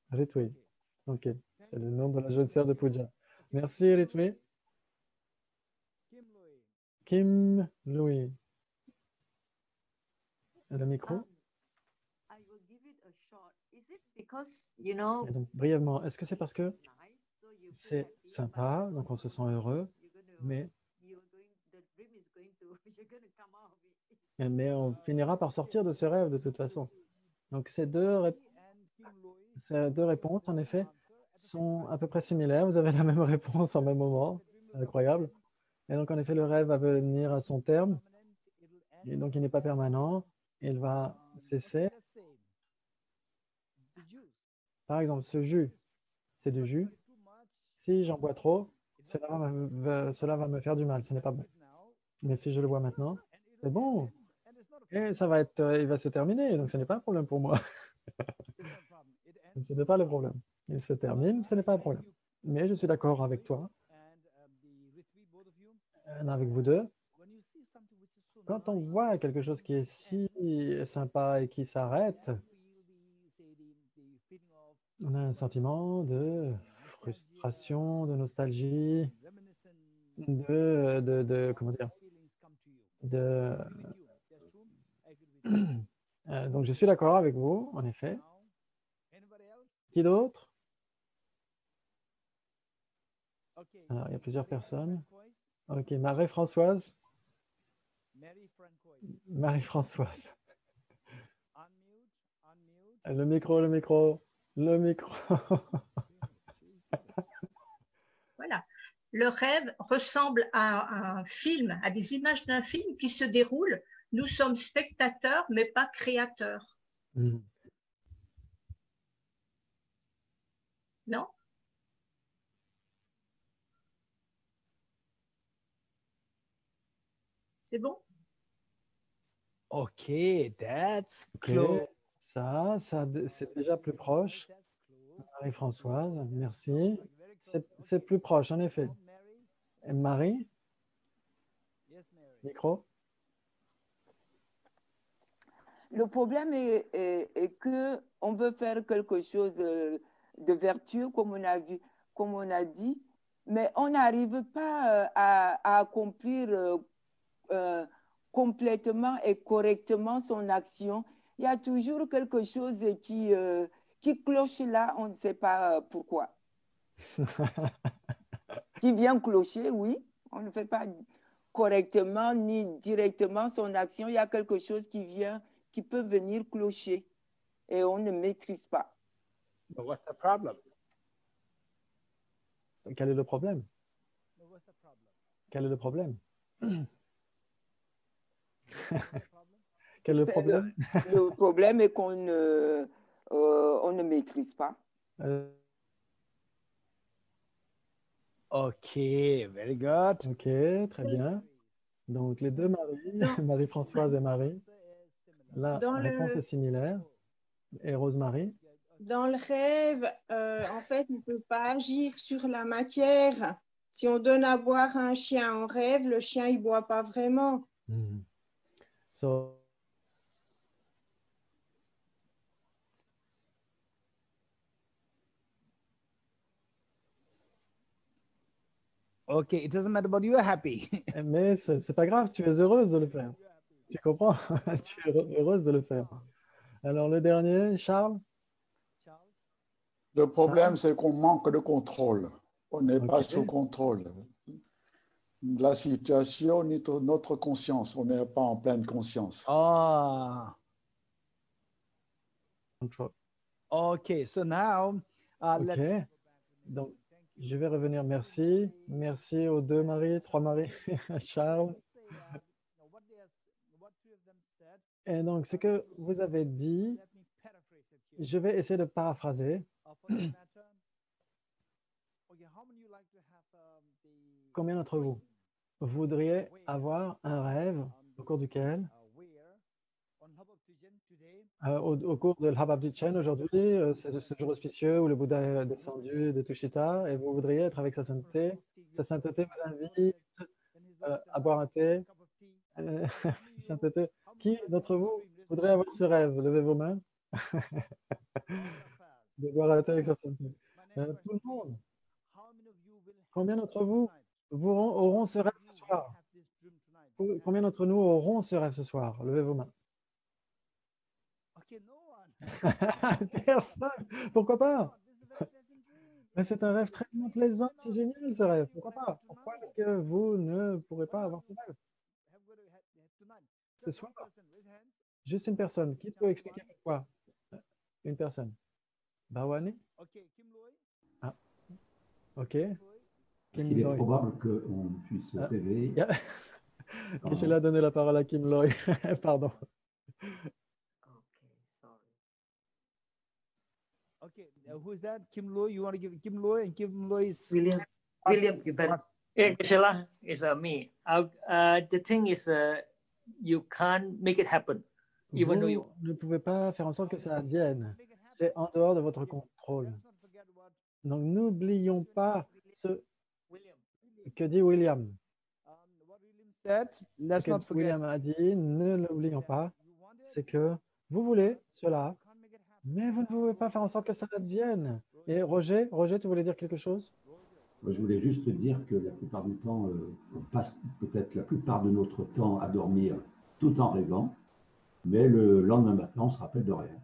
Prithvi. Ok, c'est le nom de la jeune sœur de Puja. Merci, Prithvi. Kim Louis. Le micro. Et donc, brièvement, est-ce que c'est parce que c'est sympa, donc on se sent heureux, mais on finira par sortir de ce rêve de toute façon. Donc ces deux réponses, en effet, sont à peu près similaires. Vous avez la même réponse en même moment. C'est incroyable. Et donc, en effet, le rêve va venir à son terme. Et donc, il n'est pas permanent. Il va cesser. Par exemple, ce jus, c'est du jus. Si j'en bois trop, cela va me faire du mal. Ce n'est pas bon. Mais si je le bois maintenant, c'est bon. Et il va se terminer. Donc, ce n'est pas un problème pour moi. Ce n'est pas le problème. Il se termine, ce n'est pas un problème. Mais je suis d'accord avec toi, avec vous deux. Quand on voit quelque chose qui est si sympa et qui s'arrête, on a un sentiment de frustration, de nostalgie, comment dire, donc je suis d'accord avec vous, en effet. Qui d'autre? Alors, il y a plusieurs personnes. Ok, Marie-Françoise. Marie-Françoise. Le micro, le micro, le micro. Voilà. Le rêve ressemble à un film, à des images d'un film qui se déroule. Nous sommes spectateurs, mais pas créateurs. Non? C'est bon? Ok, that's close. Ça c'est déjà plus proche. Marie-Françoise, merci. C'est plus proche, en effet. Et Marie? Micro? Le problème est que on veut faire quelque chose de vertueux, comme on a dit, mais on n'arrive pas à accomplir complètement et correctement son action. Il y a toujours quelque chose qui cloche là, on ne sait pas pourquoi. Qui vient clocher, oui, on ne fait pas correctement ni directement son action, il y a quelque chose qui vient, qui peut venir clocher et on ne maîtrise pas. But what's the problem? Quel est le problème? Quel est le problème? Quel est le problème? Le problème est qu'on on ne maîtrise pas. OK, very good. OK, très bien. Donc, les deux Marie, Marie-Françoise et Marie, la réponse est similaire. Et Rosemary? Dans le rêve, en fait, on ne peut pas agir sur la matière. Si on donne à boire à un chien en rêve, le chien, il ne boit pas vraiment. So, OK, it doesn't matter, but you are happy. mais c'est pas grave, tu es heureuse de le faire. Tu comprends? Tu es heureuse de le faire. Alors, le dernier, Charles? Le problème, c'est qu'on manque de contrôle. On n'est pas sous contrôle. La situation, notre conscience, on n'est pas en pleine conscience. Ah. OK, so now, OK. Donc, je vais revenir. Merci. Merci aux deux Marie, trois Marie, Charles. Et donc, ce que vous avez dit, je vais essayer de paraphraser. Combien d'entre vous voudriez avoir un rêve au cours duquel, au cours de l'Habab-Ditchen aujourd'hui, c'est ce jour auspicieux où le Bouddha est descendu de Tushita et vous voudriez être avec sa sainteté vous invite à boire un thé. Sainteté. Qui d'entre vous voudrait avoir ce rêve? Levez vos mains. De boire un thé avec sa sainteté. Tout le monde. Combien d'entre vous auront ce rêve ce soir? Combien d'entre nous auront ce rêve ce soir? Levez vos mains. Personne. Pourquoi pas? Mais c'est un rêve très plaisant. C'est génial ce rêve. Pourquoi pas? Pourquoi est-ce que vous ne pourrez pas avoir ce rêve ce soir? Juste une personne. Qui peut expliquer pourquoi? Une personne. Bawani? Ah. OK. Parce qu'il est probable qu'on puisse se réveiller. Je l'ai donné la parole à Kim Loy. Pardon. Okay, who's that? Kim Loy. You want to give Kim Loy, and Kim Loy is William, you better. Yeah, Gisela, it's me. The thing is, you can't make it happen, even though you. Vous ne pouvez pas faire en sorte que ça advienne. C'est en dehors de votre contrôle. Donc, n'oublions pas ce que dit William. Ce que William a dit, ne l'oublions pas, c'est que vous voulez cela, mais vous ne pouvez pas faire en sorte que ça advienne. Et Roger, tu voulais dire quelque chose? Je voulais juste dire que la plupart du temps, on passe peut-être la plupart de notre temps à dormir tout en rêvant, mais le lendemain matin, on se rappelle de rien.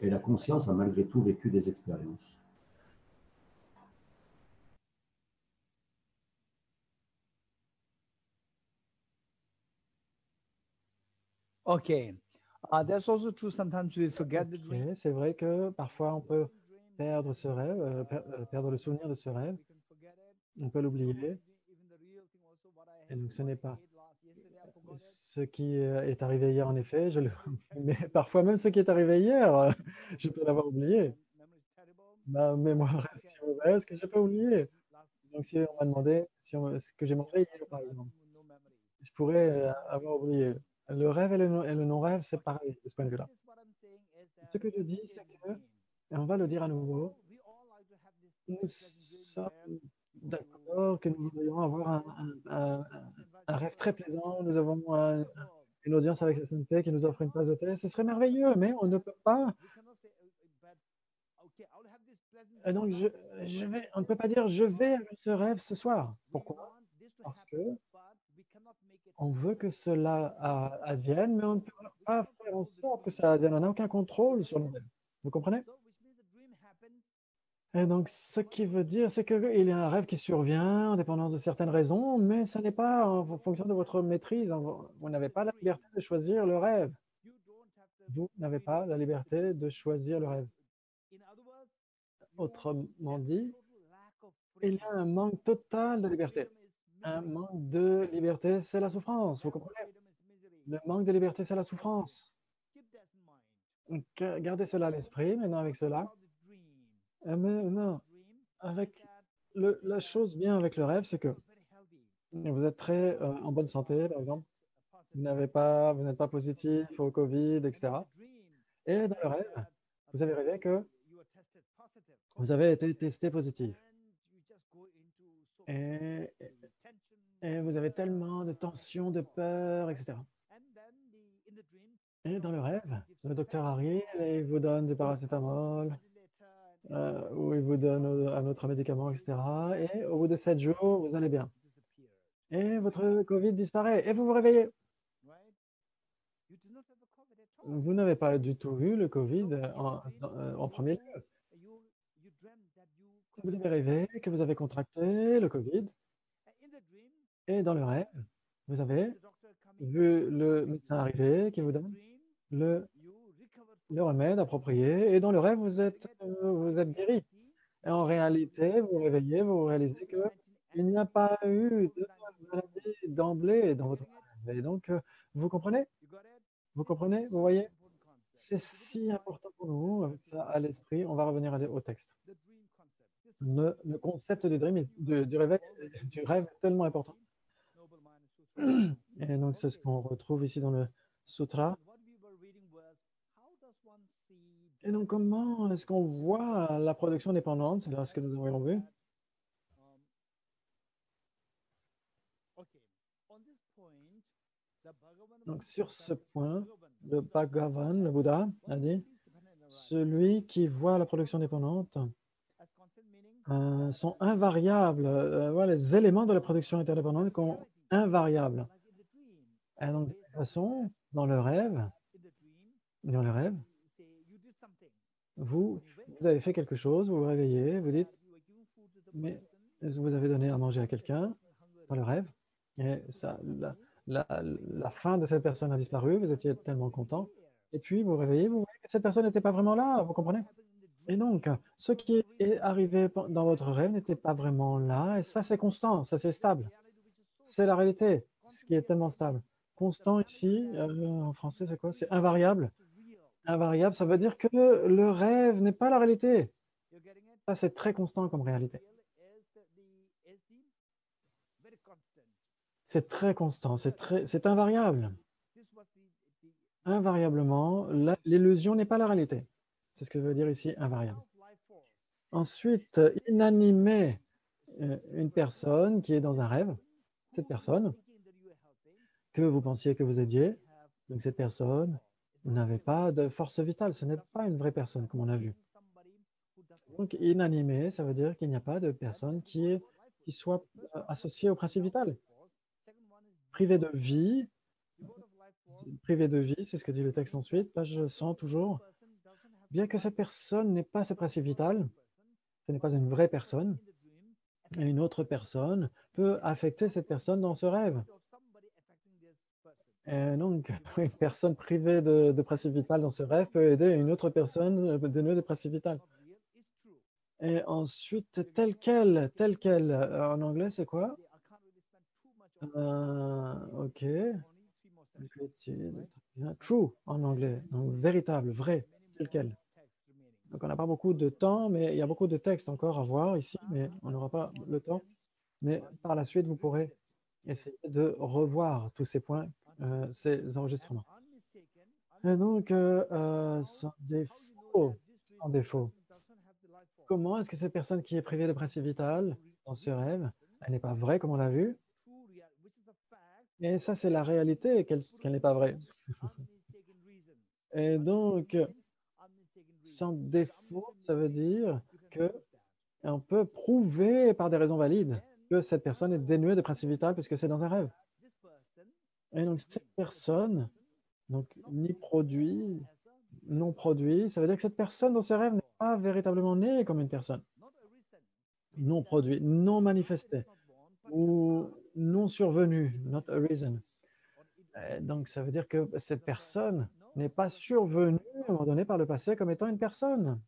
Et la conscience a malgré tout vécu des expériences. OK. That's also true. Sometimes we forget the dream. C'est vrai que parfois on peut perdre ce rêve, perdre le souvenir de ce rêve. On peut l'oublier. Et donc ce n'est pas ce qui est arrivé hier en effet. Mais parfois même ce qui est arrivé hier, je peux l'avoir oublié. Ma mémoire est si mauvaise que je peux oublier. Donc si on m'a demandé ce que j'ai mangé hier par exemple, je pourrais avoir oublié. Le rêve et le non-rêve, c'est pareil de ce point de vue-là. Ce que je dis, c'est que, et on va le dire à nouveau, nous sommes d'accord que nous voudrions avoir un rêve très plaisant, nous avons une audience avec la sainteté qui nous offre une tasse de thé, ce serait merveilleux, mais on ne peut pas. Et donc, on ne peut pas dire je vais avoir ce rêve ce soir. Pourquoi? Parce que on veut que cela advienne, mais on ne peut pas faire en sorte que ça advienne. On n'a aucun contrôle sur le rêve. Vous comprenez? Et donc, ce qui veut dire, c'est qu'il y a un rêve qui survient en dépendance de certaines raisons, mais ce n'est pas en fonction de votre maîtrise. Vous n'avez pas la liberté de choisir le rêve. Vous n'avez pas la liberté de choisir le rêve. Autrement dit, il y a un manque total de liberté. Un manque de liberté, c'est la souffrance, vous comprenez? Le manque de liberté, c'est la souffrance. Donc, gardez cela à l'esprit, maintenant avec cela. Mais non, avec la chose bien avec le rêve, c'est que vous êtes très en bonne santé, par exemple. Vous n'êtes pas positif au Covid, etc. Et dans le rêve, vous avez rêvé que vous avez été testé positif. Et vous avez tellement de tension, de peur, etc. Et dans le rêve, le docteur arrive et il vous donne du paracétamol, ou il vous donne un autre médicament, etc. Et au bout de 7 jours, vous allez bien. Et votre Covid disparaît et vous vous réveillez. Vous n'avez pas du tout eu le Covid en premier lieu. Vous avez rêvé que vous avez contracté le Covid. Et dans le rêve, vous avez vu le médecin arriver qui vous donne le remède approprié. Et dans le rêve, vous êtes guéri. Et en réalité, vous vous réveillez, vous réalisez qu'il n'y a pas eu de maladie d'emblée dans votre rêve. Et donc, vous comprenez? Vous comprenez? Vous voyez? C'est si important pour nous, avec ça à l'esprit. On va revenir au texte. Le concept du dream, du rêve est tellement important. Et donc, c'est ce qu'on retrouve ici dans le sutra. Et donc, comment est-ce qu'on voit la production dépendante? C'est là ce que nous avons vu. Donc, sur ce point, le Bhagavan, le Bouddha, a dit, celui qui voit la production dépendante sont invariables. Les éléments de la production interdépendante sont invariables. Et donc, de toute façon, dans le rêve, vous avez fait quelque chose, vous vous réveillez, vous dites, mais vous avez donné à manger à quelqu'un dans le rêve, et ça, la faim de cette personne a disparu, vous étiez tellement content, et puis vous vous réveillez, vous voyez que cette personne n'était pas vraiment là, vous comprenez? Et donc, ce qui est arrivé dans votre rêve n'était pas vraiment là, et ça c'est constant, ça c'est stable. C'est la réalité, ce qui est tellement stable. Constant ici, en français c'est quoi? C'est invariable. Invariable, ça veut dire que le rêve n'est pas la réalité. Ça c'est très constant comme réalité. C'est très constant, c'est invariable. Invariablement, l'illusion n'est pas la réalité. C'est ce que veut dire ici invariable. Ensuite, inanimer une personne qui est dans un rêve, cette personne que vous pensiez que vous aidiez, donc cette personne n'avait pas de force vitale, ce n'est pas une vraie personne comme on a vu. Donc inanimé, ça veut dire qu'il n'y a pas de personne qui soit associée au principe vital. Privé de vie, c'est ce que dit le texte ensuite, page 100 toujours. Bien que cette personne n'ait pas ce principe vital, ce n'est pas une vraie personne, et une autre personne peut affecter cette personne dans ce rêve. Et donc, une personne privée de principe vital dans ce rêve peut aider une autre personne dénuée de principe vital. Et ensuite, tel quel, en anglais, c'est quoi? Ok. True en anglais, donc véritable, vrai, tel quel. Donc on n'a pas beaucoup de temps, mais il y a beaucoup de textes encore à voir ici, mais on n'aura pas le temps. Mais par la suite, vous pourrez essayer de revoir tous ces points, ces enregistrements. Et donc, sans défaut. Comment est-ce que cette personne qui est privée de principe vital dans ce rêve, elle n'est pas vraie comme on l'a vu? Et ça, c'est la réalité qu'elle n'est pas vraie. Et donc, sans défaut, ça veut dire qu'on peut prouver par des raisons valides que cette personne est dénuée de principe vital puisque c'est dans un rêve. Et donc, cette personne, donc ni produit, non produit, ça veut dire que cette personne dans ce rêve n'est pas véritablement née comme une personne. non produit, non manifesté ou non survenu, not arisen. Donc, ça veut dire que cette personne n'est pas survenue à un moment donné par le passé comme étant une personne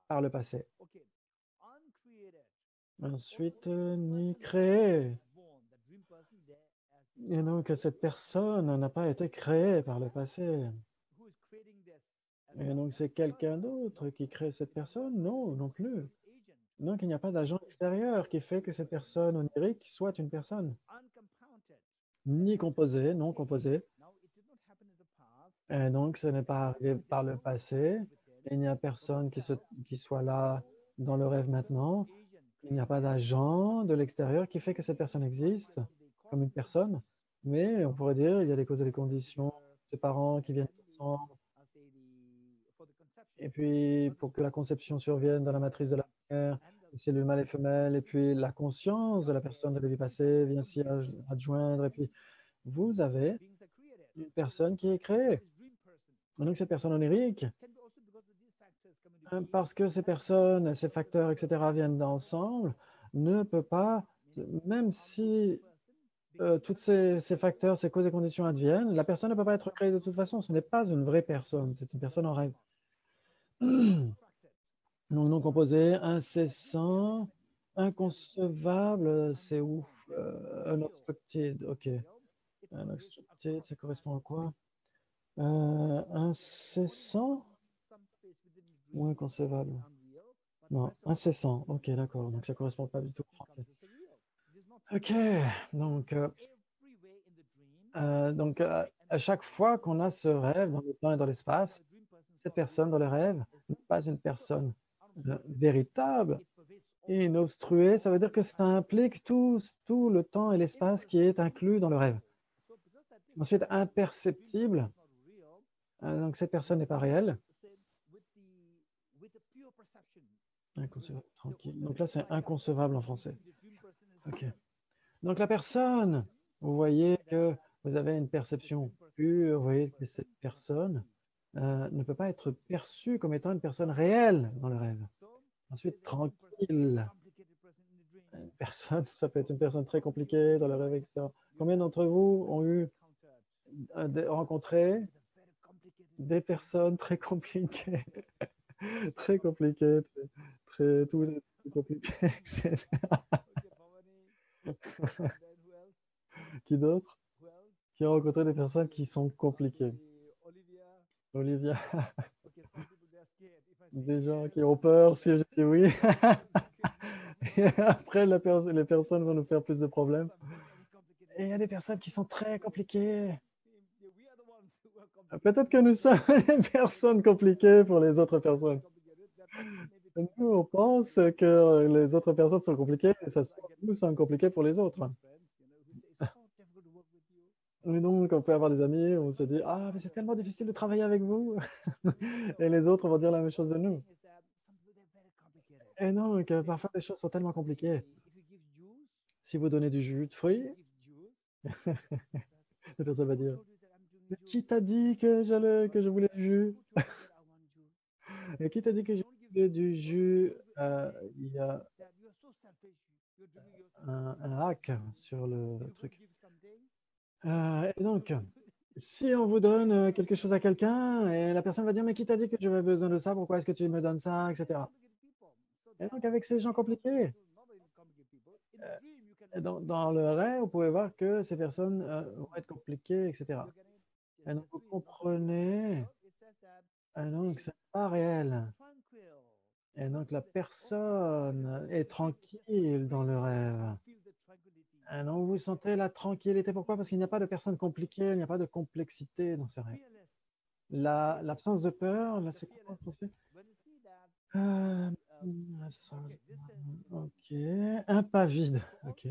par le passé. Ensuite, ni créée. Et donc, cette personne n'a pas été créée par le passé. Et donc, c'est quelqu'un d'autre qui crée cette personne? Non, non plus. Donc, il n'y a pas d'agent extérieur qui fait que cette personne onirique soit une personne. Ni composée, non composée. Et donc, ce n'est pas arrivé par le passé. Il n'y a personne qui soit là dans le rêve maintenant. Il n'y a pas d'agent de l'extérieur qui fait que cette personne existe comme une personne. Mais on pourrait dire il y a des causes et des conditions, des parents qui viennent ensemble. Et puis, pour que la conception survienne dans la matrice de la mère, les cellules mâles et femelles, et puis la conscience de la personne de la vie passée vient s'y adjoindre. Et puis, vous avez une personne qui est créée. Donc, cette personne onirique, parce que ces personnes, ces facteurs, etc., viennent d'ensemble, ne peut pas, même si tous ces facteurs, ces causes et conditions adviennent, la personne ne peut pas être créée de toute façon. Ce n'est pas une vraie personne, c'est une personne en rêve. Donc, non composé, incessant, inconcevable, c'est ouf. Unobstructed, ok. Unobstructed, ça correspond à quoi? Incessant ou inconcevable? Non, incessant, ok, d'accord. Donc, ça ne correspond pas du tout au français. Ok, donc à chaque fois qu'on a ce rêve dans le temps et dans l'espace, cette personne dans le rêve n'est pas une personne véritable et inobstruée. Ça veut dire que ça implique tout le temps et l'espace qui est inclus dans le rêve. Ensuite, imperceptible. Donc, cette personne n'est pas réelle. Inconcevable, tranquille. Donc là, c'est inconcevable en français. Ok. Donc, la personne, vous voyez que vous avez une perception pure, vous voyez que cette personne ne peut pas être perçue comme étant une personne réelle dans le rêve. Ensuite, tranquille. Une personne, ça peut être une personne très compliquée dans le rêve, etc. Combien d'entre vous ont rencontré des personnes très compliquées, très compliquées, tout compliqué, etc. Qui d'autre? Qui a rencontré des personnes qui sont compliquées? Olivia. Des gens qui ont peur si je dis oui. Et après, les personnes vont nous faire plus de problèmes. Et il y a des personnes qui sont très compliquées. Peut-être que nous sommes des personnes compliquées pour les autres personnes. Nous, on pense que les autres personnes sont compliquées et ça se trouve que nous sommes compliqués pour les autres. Et donc, on peut avoir des amis, on se dit « Ah, mais c'est tellement difficile de travailler avec vous !» Et les autres vont dire la même chose de nous. Et donc, parfois, les choses sont tellement compliquées. Si vous donnez du jus de fruits, la personne va dire « Qui t'a dit que je voulais du jus ?» Et qui t'a dit que je voulais du jus? Il y a un hack sur le truc. Et donc, si on vous donne quelque chose à quelqu'un, et la personne va dire « Mais qui t'a dit que j'avais besoin de ça? Pourquoi est-ce que tu me donnes ça? » etc. Et donc, avec ces gens compliqués, dans le rêve, vous pouvez voir que ces personnes vont être compliquées, etc. Et donc, vous comprenez, donc, c'est pas réel. Et donc, la personne est tranquille dans le rêve. Et donc, vous sentez la tranquillité. Pourquoi? Parce qu'il n'y a pas de personne compliquée, il n'y a pas de complexité dans ce rêve. L'absence de peur, là, c'est quoi en français? Ok, impavide. Ok.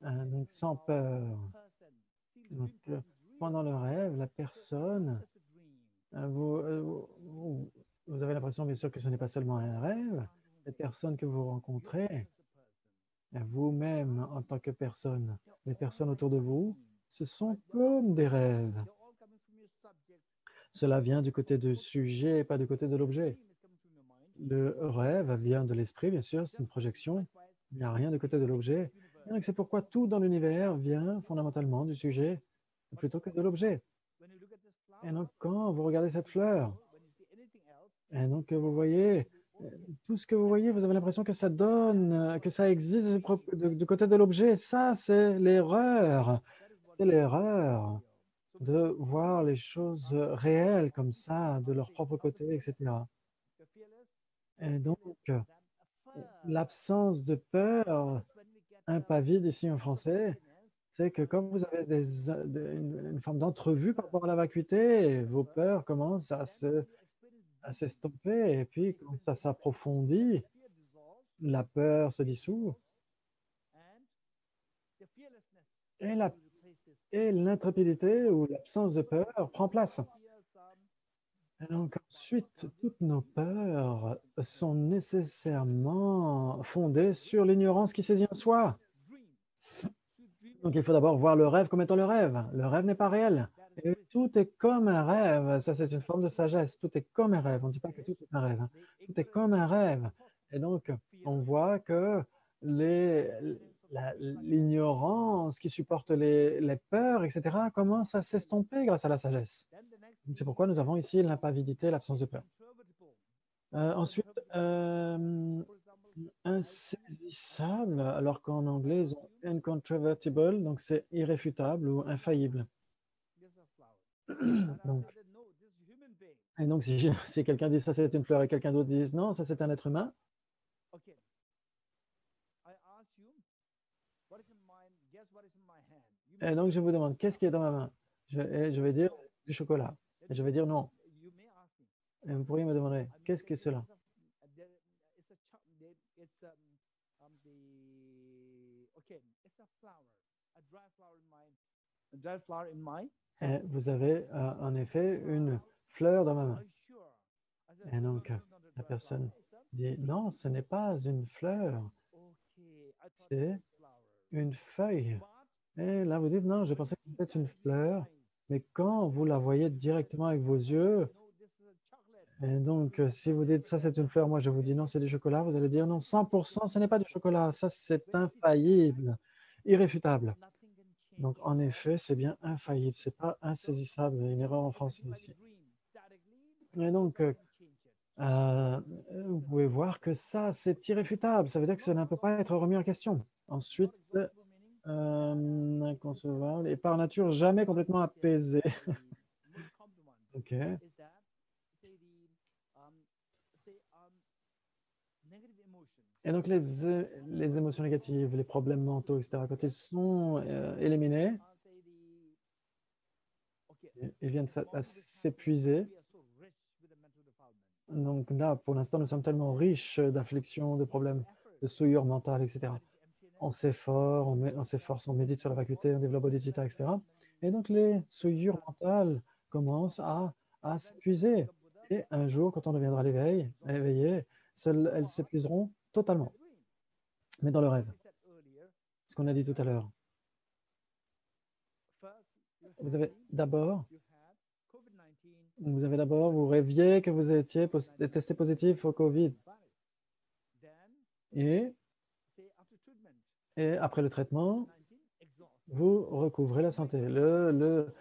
Donc, sans peur. Donc, pendant le rêve, la personne, vous avez l'impression, bien sûr, que ce n'est pas seulement un rêve. Les personnes que vous rencontrez, vous-même, en tant que personne, les personnes autour de vous, ce sont comme des rêves. Cela vient du côté du sujet et pas du côté de l'objet. Le rêve vient de l'esprit, bien sûr, c'est une projection. Il n'y a rien de côté de l'objet. Et donc, c'est pourquoi tout dans l'univers vient fondamentalement du sujet plutôt que de l'objet. Et donc, quand vous regardez cette fleur, et donc vous voyez, tout ce que vous voyez, vous avez l'impression que ça donne, que ça existe du côté de l'objet. Ça, c'est l'erreur. C'est l'erreur de voir les choses réelles comme ça, de leur propre côté, etc. Et donc, l'absence de peur, impavide ici en français, c'est que quand vous avez une forme d'entrevue par rapport à la vacuité, vos peurs commencent à s'estomper, et puis quand ça s'approfondit, la peur se dissout, et l'intrépidité ou l'absence de peur prend place. Et donc ensuite, toutes nos peurs sont nécessairement fondées sur l'ignorance qui saisit en soi. Donc il faut d'abord voir le rêve comme étant le rêve. Le rêve n'est pas réel. Et tout est comme un rêve. Ça, c'est une forme de sagesse. Tout est comme un rêve. On ne dit pas que tout est un rêve. Tout est comme un rêve. Et donc, on voit que l'ignorance qui supporte les peurs, etc., commence à s'estomper grâce à la sagesse. C'est pourquoi nous avons ici l'impavidité, l'absence de peur. Ensuite, insaisissable, alors qu'en anglais, ils ont incontrovertible, donc c'est irréfutable ou infaillible. Et donc, si quelqu'un dit ça, c'est une fleur, et quelqu'un d'autre dit non, ça, c'est un être humain, et donc je vous demande, qu'est-ce qui est dans ma main? Je vais dire du chocolat. Et je vais dire non. Et vous pourriez me demander, qu'est-ce que cela? Et vous avez en effet une fleur dans ma main. Et donc la personne dit, non, ce n'est pas une fleur, c'est une feuille. Et là, vous dites, non, je pensais que c'était une fleur, mais quand vous la voyez directement avec vos yeux, et donc si vous dites, ça c'est une fleur, moi je vous dis, non, c'est du chocolat, vous allez dire, non, 100%, ce n'est pas du chocolat, ça c'est infaillible, irréfutable. Donc en effet, c'est bien infaillible, c'est pas insaisissable, une erreur en français ici. Et donc, vous pouvez voir que ça, c'est irréfutable, ça veut dire que ça ne peut pas être remis en question. Ensuite, inconcevable et par nature jamais complètement apaisé. Ok. Et donc les émotions négatives, les problèmes mentaux, etc., quand ils sont éliminés, ils viennent à s'épuiser. Donc là, pour l'instant, nous sommes tellement riches d'afflictions, de problèmes, de souillure mentale, etc. On s'efforce, on médite sur la faculté, on développe Bodhicitta, etc. Et donc, les souillures mentales commencent à s'épuiser. Et un jour, quand on deviendra éveillé, elles s'épuiseront totalement. Mais dans le rêve. Ce qu'on a dit tout à l'heure. Vous vous rêviez que vous étiez testé positif au Covid. Et après le traitement, vous recouvrez la santé. Le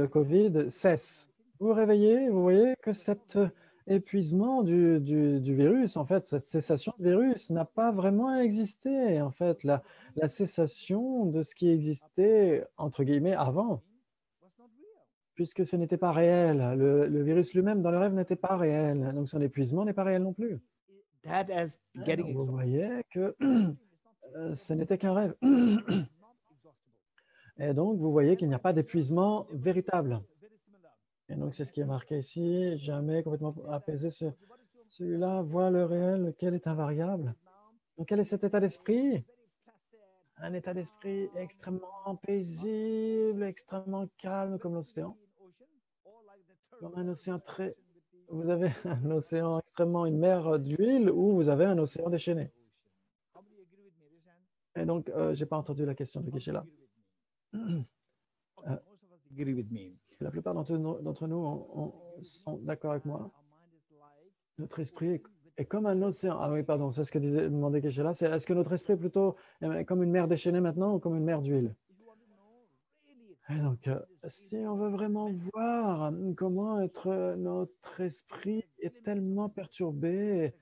Covid cesse. Vous vous réveillez, vous voyez que cet épuisement du virus, en fait, cette cessation du virus n'a pas vraiment existé. En fait, la cessation de ce qui existait, entre guillemets, avant, puisque ce n'était pas réel. Le virus lui-même, dans le rêve, n'était pas réel. Donc, son épuisement n'est pas réel non plus. Vous voyez que ce n'était qu'un rêve. Et donc, vous voyez qu'il n'y a pas d'épuisement véritable. Et donc, c'est ce qui est marqué ici. Jamais complètement apaisé. Celui-là voit le réel, lequel est invariable. Donc, quel est cet état d'esprit? Un état d'esprit extrêmement paisible, extrêmement calme comme l'océan. Comme un océan très... Vous avez un océan extrêmement, une mer d'huile, ou vous avez un océan déchaîné. Et donc, je n'ai pas entendu la question de Geshe-la. La plupart d'entre nous sont d'accord avec moi. Notre esprit est comme un océan. Ah oui, pardon, c'est ce que demandait Keshe-la. Est-ce que notre esprit est plutôt comme une mer déchaînée maintenant ou comme une mer d'huile? Et donc, si on veut vraiment voir comment notre esprit est tellement perturbé,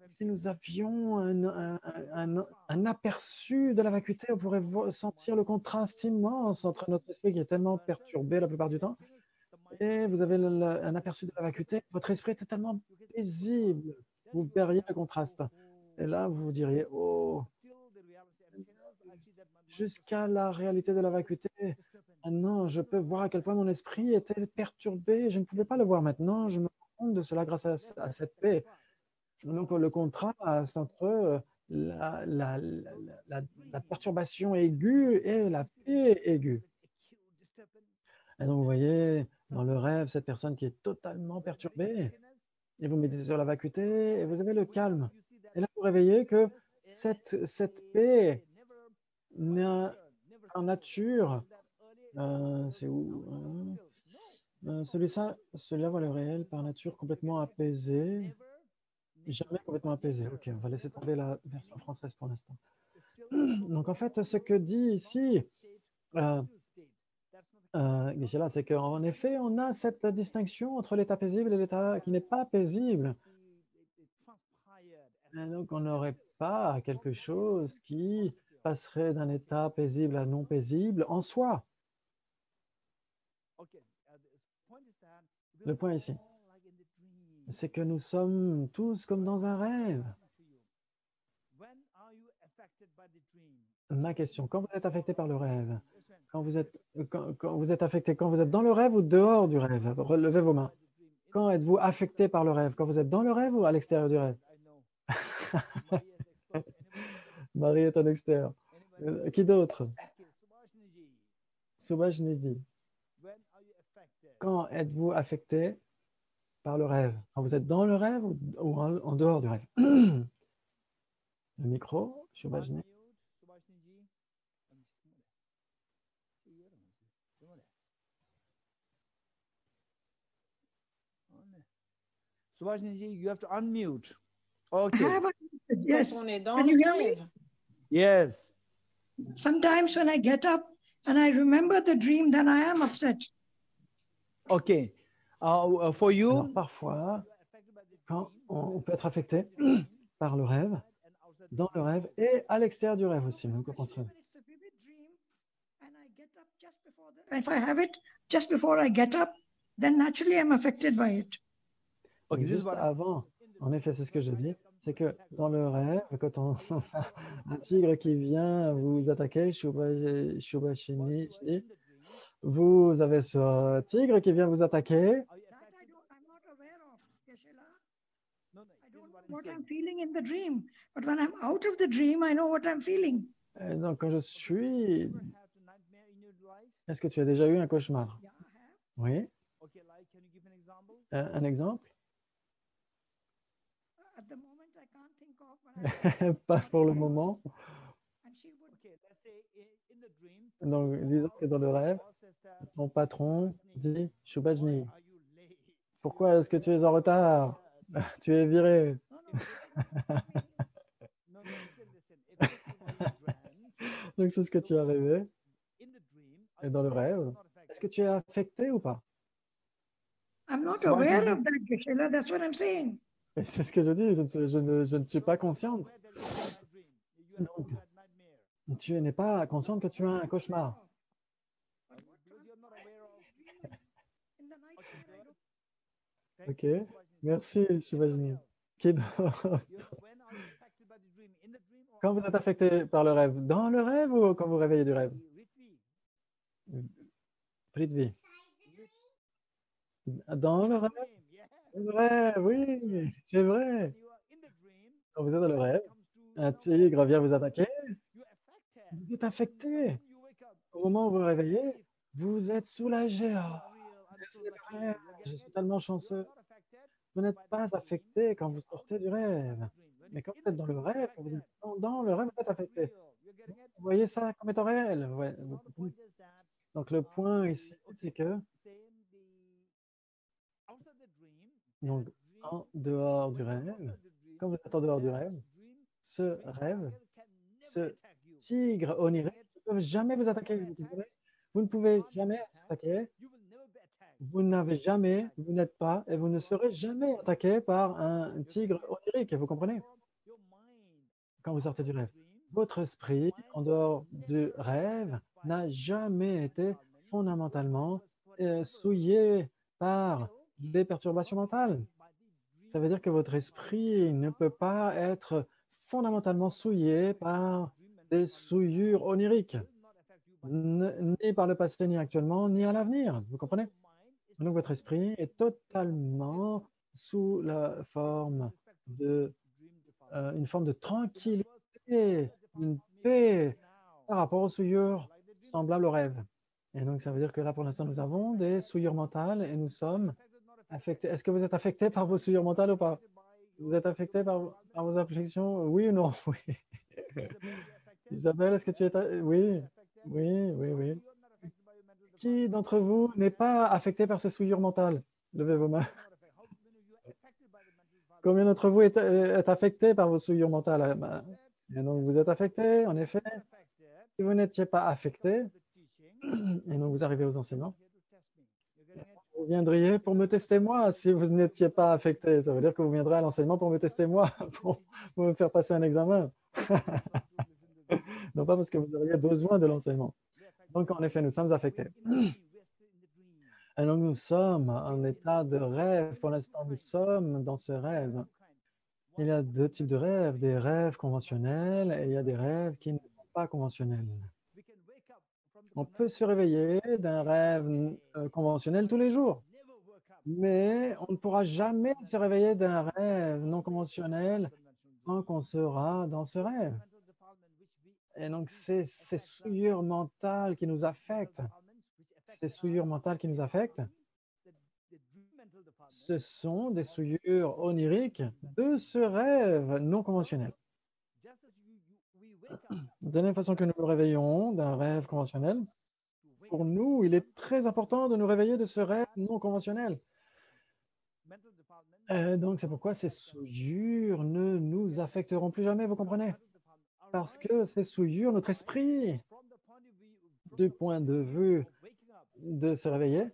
si nous avions un aperçu de la vacuité, on pourrait sentir le contraste immense entre notre esprit qui est tellement perturbé la plupart du temps, et vous avez un aperçu de la vacuité, votre esprit est tellement paisible, vous verriez le contraste. Et là, vous vous diriez, oh, jusqu'à la réalité de la vacuité, maintenant, je peux voir à quel point mon esprit était perturbé, je ne pouvais pas le voir maintenant, je me rends compte de cela grâce à cette paix. Donc, le contraste entre la perturbation aiguë et la paix aiguë. Et donc, vous voyez, dans le rêve, cette personne qui est totalement perturbée, et vous méditez sur la vacuité, et vous avez le calme. Et là, vous réveillez que cette paix en nature, c'est où celui-là voit le réel par nature complètement apaisé. Jamais complètement apaisé. Ok, on va laisser tomber la version française pour l'instant. Donc, en fait, ce que dit ici Geshe-la, c'est qu'en effet, on a cette distinction entre l'état paisible et l'état qui n'est pas paisible. Et donc, on n'aurait pas quelque chose qui passerait d'un état paisible à non paisible en soi. Le point ici, c'est que nous sommes tous comme dans un rêve. Ma question, quand vous êtes affecté par le rêve, quand vous êtes affecté, quand vous êtes dans le rêve ou dehors du rêve, relevez vos mains. Quand êtes-vous affecté par le rêve? Quand vous êtes dans le rêve ou à l'extérieur du rêve? Marie est un expert. Qui d'autre? Subhashniji. Quand êtes-vous affecté par le rêve? Quand vous êtes dans le rêve ou en dehors du rêve? Le micro, Subhashniji. Subhashniji, you have to unmute. Okay. Yes. On est dans le rêve. Yes. Sometimes when I get up and I remember the dream, then I am upset. Okay. For you. Alors, parfois, quand on peut être affecté par le rêve, dans le rêve et à l'extérieur du rêve aussi. Donc, au contraire. If I have it just before I get up, then naturally I'm affected by it. Okay, juste avant, en effet, c'est ce que je dis, c'est que dans le rêve, quand on un tigre qui vient vous attaquer, Shubhashini, vous avez ce tigre qui vient vous attaquer. What I'm feeling in the dream, but when I'm out of the dream, I know what I'm feeling. Et donc, quand je suis... Est-ce que tu as déjà eu un cauchemar? Oui. Un exemple? Pas pour le moment. Donc, disons que dans le rêve, ton patron dit Shubhashini, pourquoi est-ce que tu es en retard? Tu es viré. Donc, c'est ce que tu as rêvé. Et dans le rêve, est-ce que tu es affecté ou pas? I'm not aware of that, Geshe-la. That's what I'm saying. C'est ce que je dis, je ne suis pas consciente. Donc, tu n'es pas consciente que tu as un cauchemar. Ok, merci, Shubhashini. Qui d'autre? Quand vous êtes affecté par le rêve, dans le rêve ou quand vous réveillez du rêve? Prithvi. Dans le rêve? C'est vrai, oui, c'est vrai. Quand vous êtes dans le rêve, un tigre vient vous attaquer, vous êtes affecté. Au moment où vous vous réveillez, vous êtes soulagé. Oh, je suis tellement chanceux. Vous n'êtes pas affecté quand vous sortez du rêve. Mais quand vous êtes dans le rêve, quand vous êtes dans le rêve, vous êtes affecté. Vous voyez ça comme étant réel. Ouais. Donc le point ici, c'est que donc, en dehors du rêve, quand vous êtes en dehors du rêve, ce tigre onirique ne peut jamais vous attaquer. Vous ne pouvez jamais être attaqué. Vous n'avez jamais, vous n'êtes pas et vous ne serez jamais attaqué par un tigre onirique, vous comprenez? Quand vous sortez du rêve. Votre esprit, en dehors du rêve, n'a jamais été fondamentalement souillé par les perturbations mentales. Ça veut dire que votre esprit ne peut pas être fondamentalement souillé par des souillures oniriques, ni par le passé, ni actuellement, ni à l'avenir. Vous comprenez? Donc, votre esprit est totalement sous la forme de une forme de tranquillité, une paix par rapport aux souillures semblables au rêve. Et donc, ça veut dire que là, pour l'instant, nous avons des souillures mentales et nous sommes affectés. Est-ce que vous êtes affecté par vos souillures mentales ou pas? Vous êtes affecté par vos afflictions? Oui ou non? Oui. Isabelle, est-ce que tu es... Oui, oui, oui, oui. Qui d'entre vous n'est pas affecté par ces souillures mentales? Levez vos mains. Combien d'entre vous est affecté par vos souillures mentales? Et donc, vous êtes affecté, en effet. Si vous n'étiez pas affecté, et donc vous arrivez aux enseignements, vous viendriez pour me tester moi si vous n'étiez pas affecté. Ça veut dire que vous viendrez à l'enseignement pour me tester moi, pour me faire passer un examen. Non pas parce que vous auriez besoin de l'enseignement. Donc, en effet, nous sommes affectés. Et donc, nous sommes en état de rêve. Pour l'instant, nous sommes dans ce rêve. Il y a deux types de rêves, des rêves conventionnels et il y a des rêves qui ne sont pas conventionnels. On peut se réveiller d'un rêve conventionnel tous les jours, mais on ne pourra jamais se réveiller d'un rêve non conventionnel tant qu'on sera dans ce rêve. Et donc, c'est ces souillures mentales qui nous affectent. Ces souillures mentales qui nous affectent, ce sont des souillures oniriques de ce rêve non conventionnel. De la même façon que nous nous réveillons d'un rêve conventionnel, pour nous, il est très important de nous réveiller de ce rêve non conventionnel. Donc, c'est pourquoi ces souillures ne nous affecteront plus jamais, vous comprenez? Parce que ces souillures, notre esprit, du point de vue de se réveiller,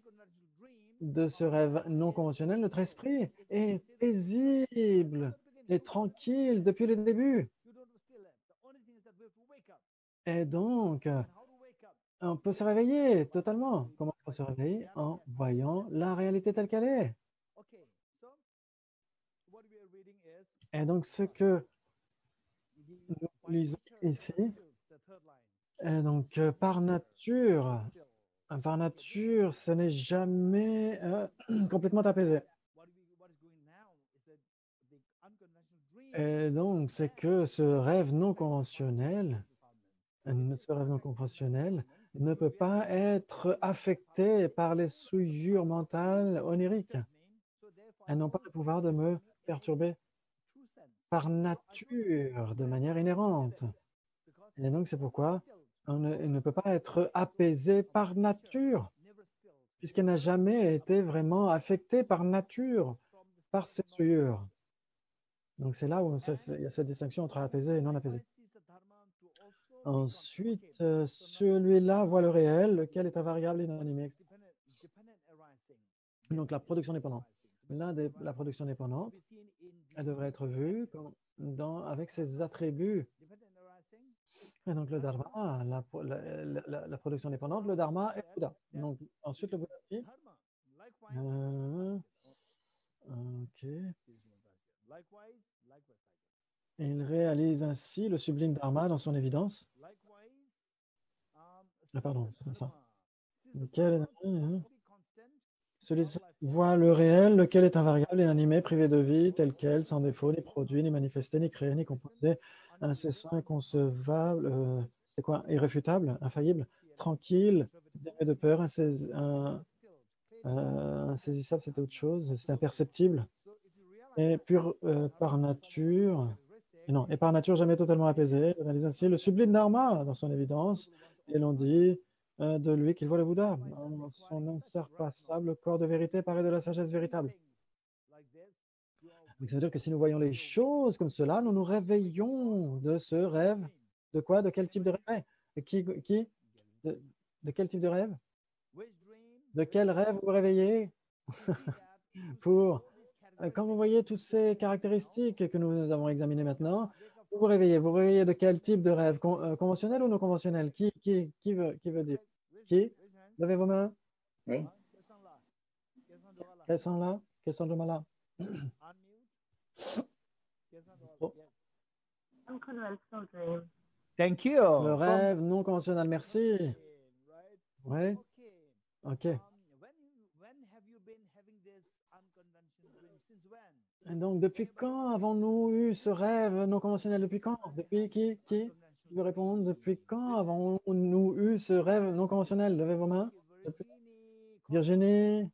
de ce rêve non conventionnel, notre esprit est paisible et tranquille depuis le début. Et donc, on peut se réveiller totalement. Comment on peut se réveiller? En voyant la réalité telle qu'elle est. Et donc, ce que nous lisons ici, et donc, par nature, ce n'est jamais complètement apaisé. Et donc, c'est que ce rêve non conventionnel ne peut pas être affecté par les souillures mentales oniriques. Elles n'ont pas le pouvoir de me perturber par nature, de manière inhérente. Et donc, c'est pourquoi il ne peut pas être apaisé par nature, puisqu'il n'a jamais été vraiment affecté par nature, par ces souillures. Donc, c'est là où il y a cette distinction entre apaisé et non apaisé. Ensuite, celui-là voit le réel, lequel est invariable et inanimé. Donc, la production dépendante. La production dépendante, elle devrait être vue avec ses attributs. Et donc, le dharma, la production dépendante, le dharma et le Bouddha. Donc, ensuite, le Bouddha dit, ok. Il réalise ainsi le sublime dharma dans son évidence. Pardon, c'est pas ça. Celui-ci voit le réel, lequel est invariable et inanimé, privé de vie, tel quel, sans défaut, ni produit, ni manifesté, ni créé, ni composé, incessant, inconcevable, c'est quoi? Irréfutable, infaillible, tranquille, dénué de peur, insaisissable, c'est autre chose, c'est imperceptible, et pur par nature, et par nature jamais totalement apaisé. On analyse ainsi le sublime dharma dans son évidence, et l'on dit de lui qu'il voit le Bouddha. Son insurpassable corps de vérité paraît de la sagesse véritable. Donc, ça veut dire que si nous voyons les choses comme cela, nous nous réveillons de ce rêve. De quoi? De quel type de rêve? De quel type de rêve? De quel rêve vous vous réveillez? Quand vous voyez toutes ces caractéristiques que nous avons examinées maintenant, vous vous réveillez de quel type de rêve? Conventionnel ou non conventionnel? Qui veut dire? Qui? Levez vos mains. Oui. Quels sont là? Quels sont là? Oh. Thank you. Le rêve non conventionnel, merci. Oui. OK. Et donc, depuis quand avons-nous eu ce rêve non conventionnel? Depuis quand? Depuis qui veut répondre? Depuis quand avons-nous eu ce rêve non conventionnel? Levez vos mains. Virginie.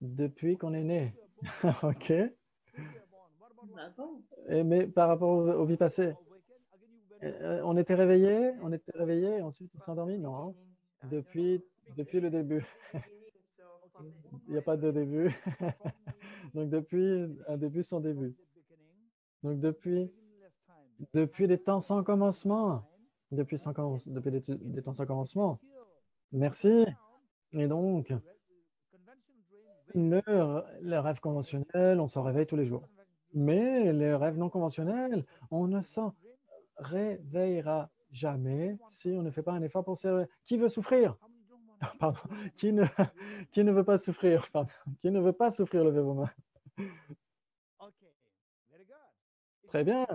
Depuis qu'on est né. OK. Mais par rapport aux vies passées, on était réveillé, ensuite on s'est endormi? Non. Depuis le début. Il n'y a pas de début. Donc depuis un début sans début. Donc depuis des temps sans commencement. Depuis des temps sans commencement. Merci. Et donc, le rêve conventionnel, on s'en réveille tous les jours. Mais les rêves non conventionnels, on ne s'en réveillera jamais si on ne fait pas un effort pour se réveiller. Qui veut souffrir? Pardon. Qui ne veut pas souffrir? Pardon. Qui ne veut pas souffrir? Levez vos mains. Très bien.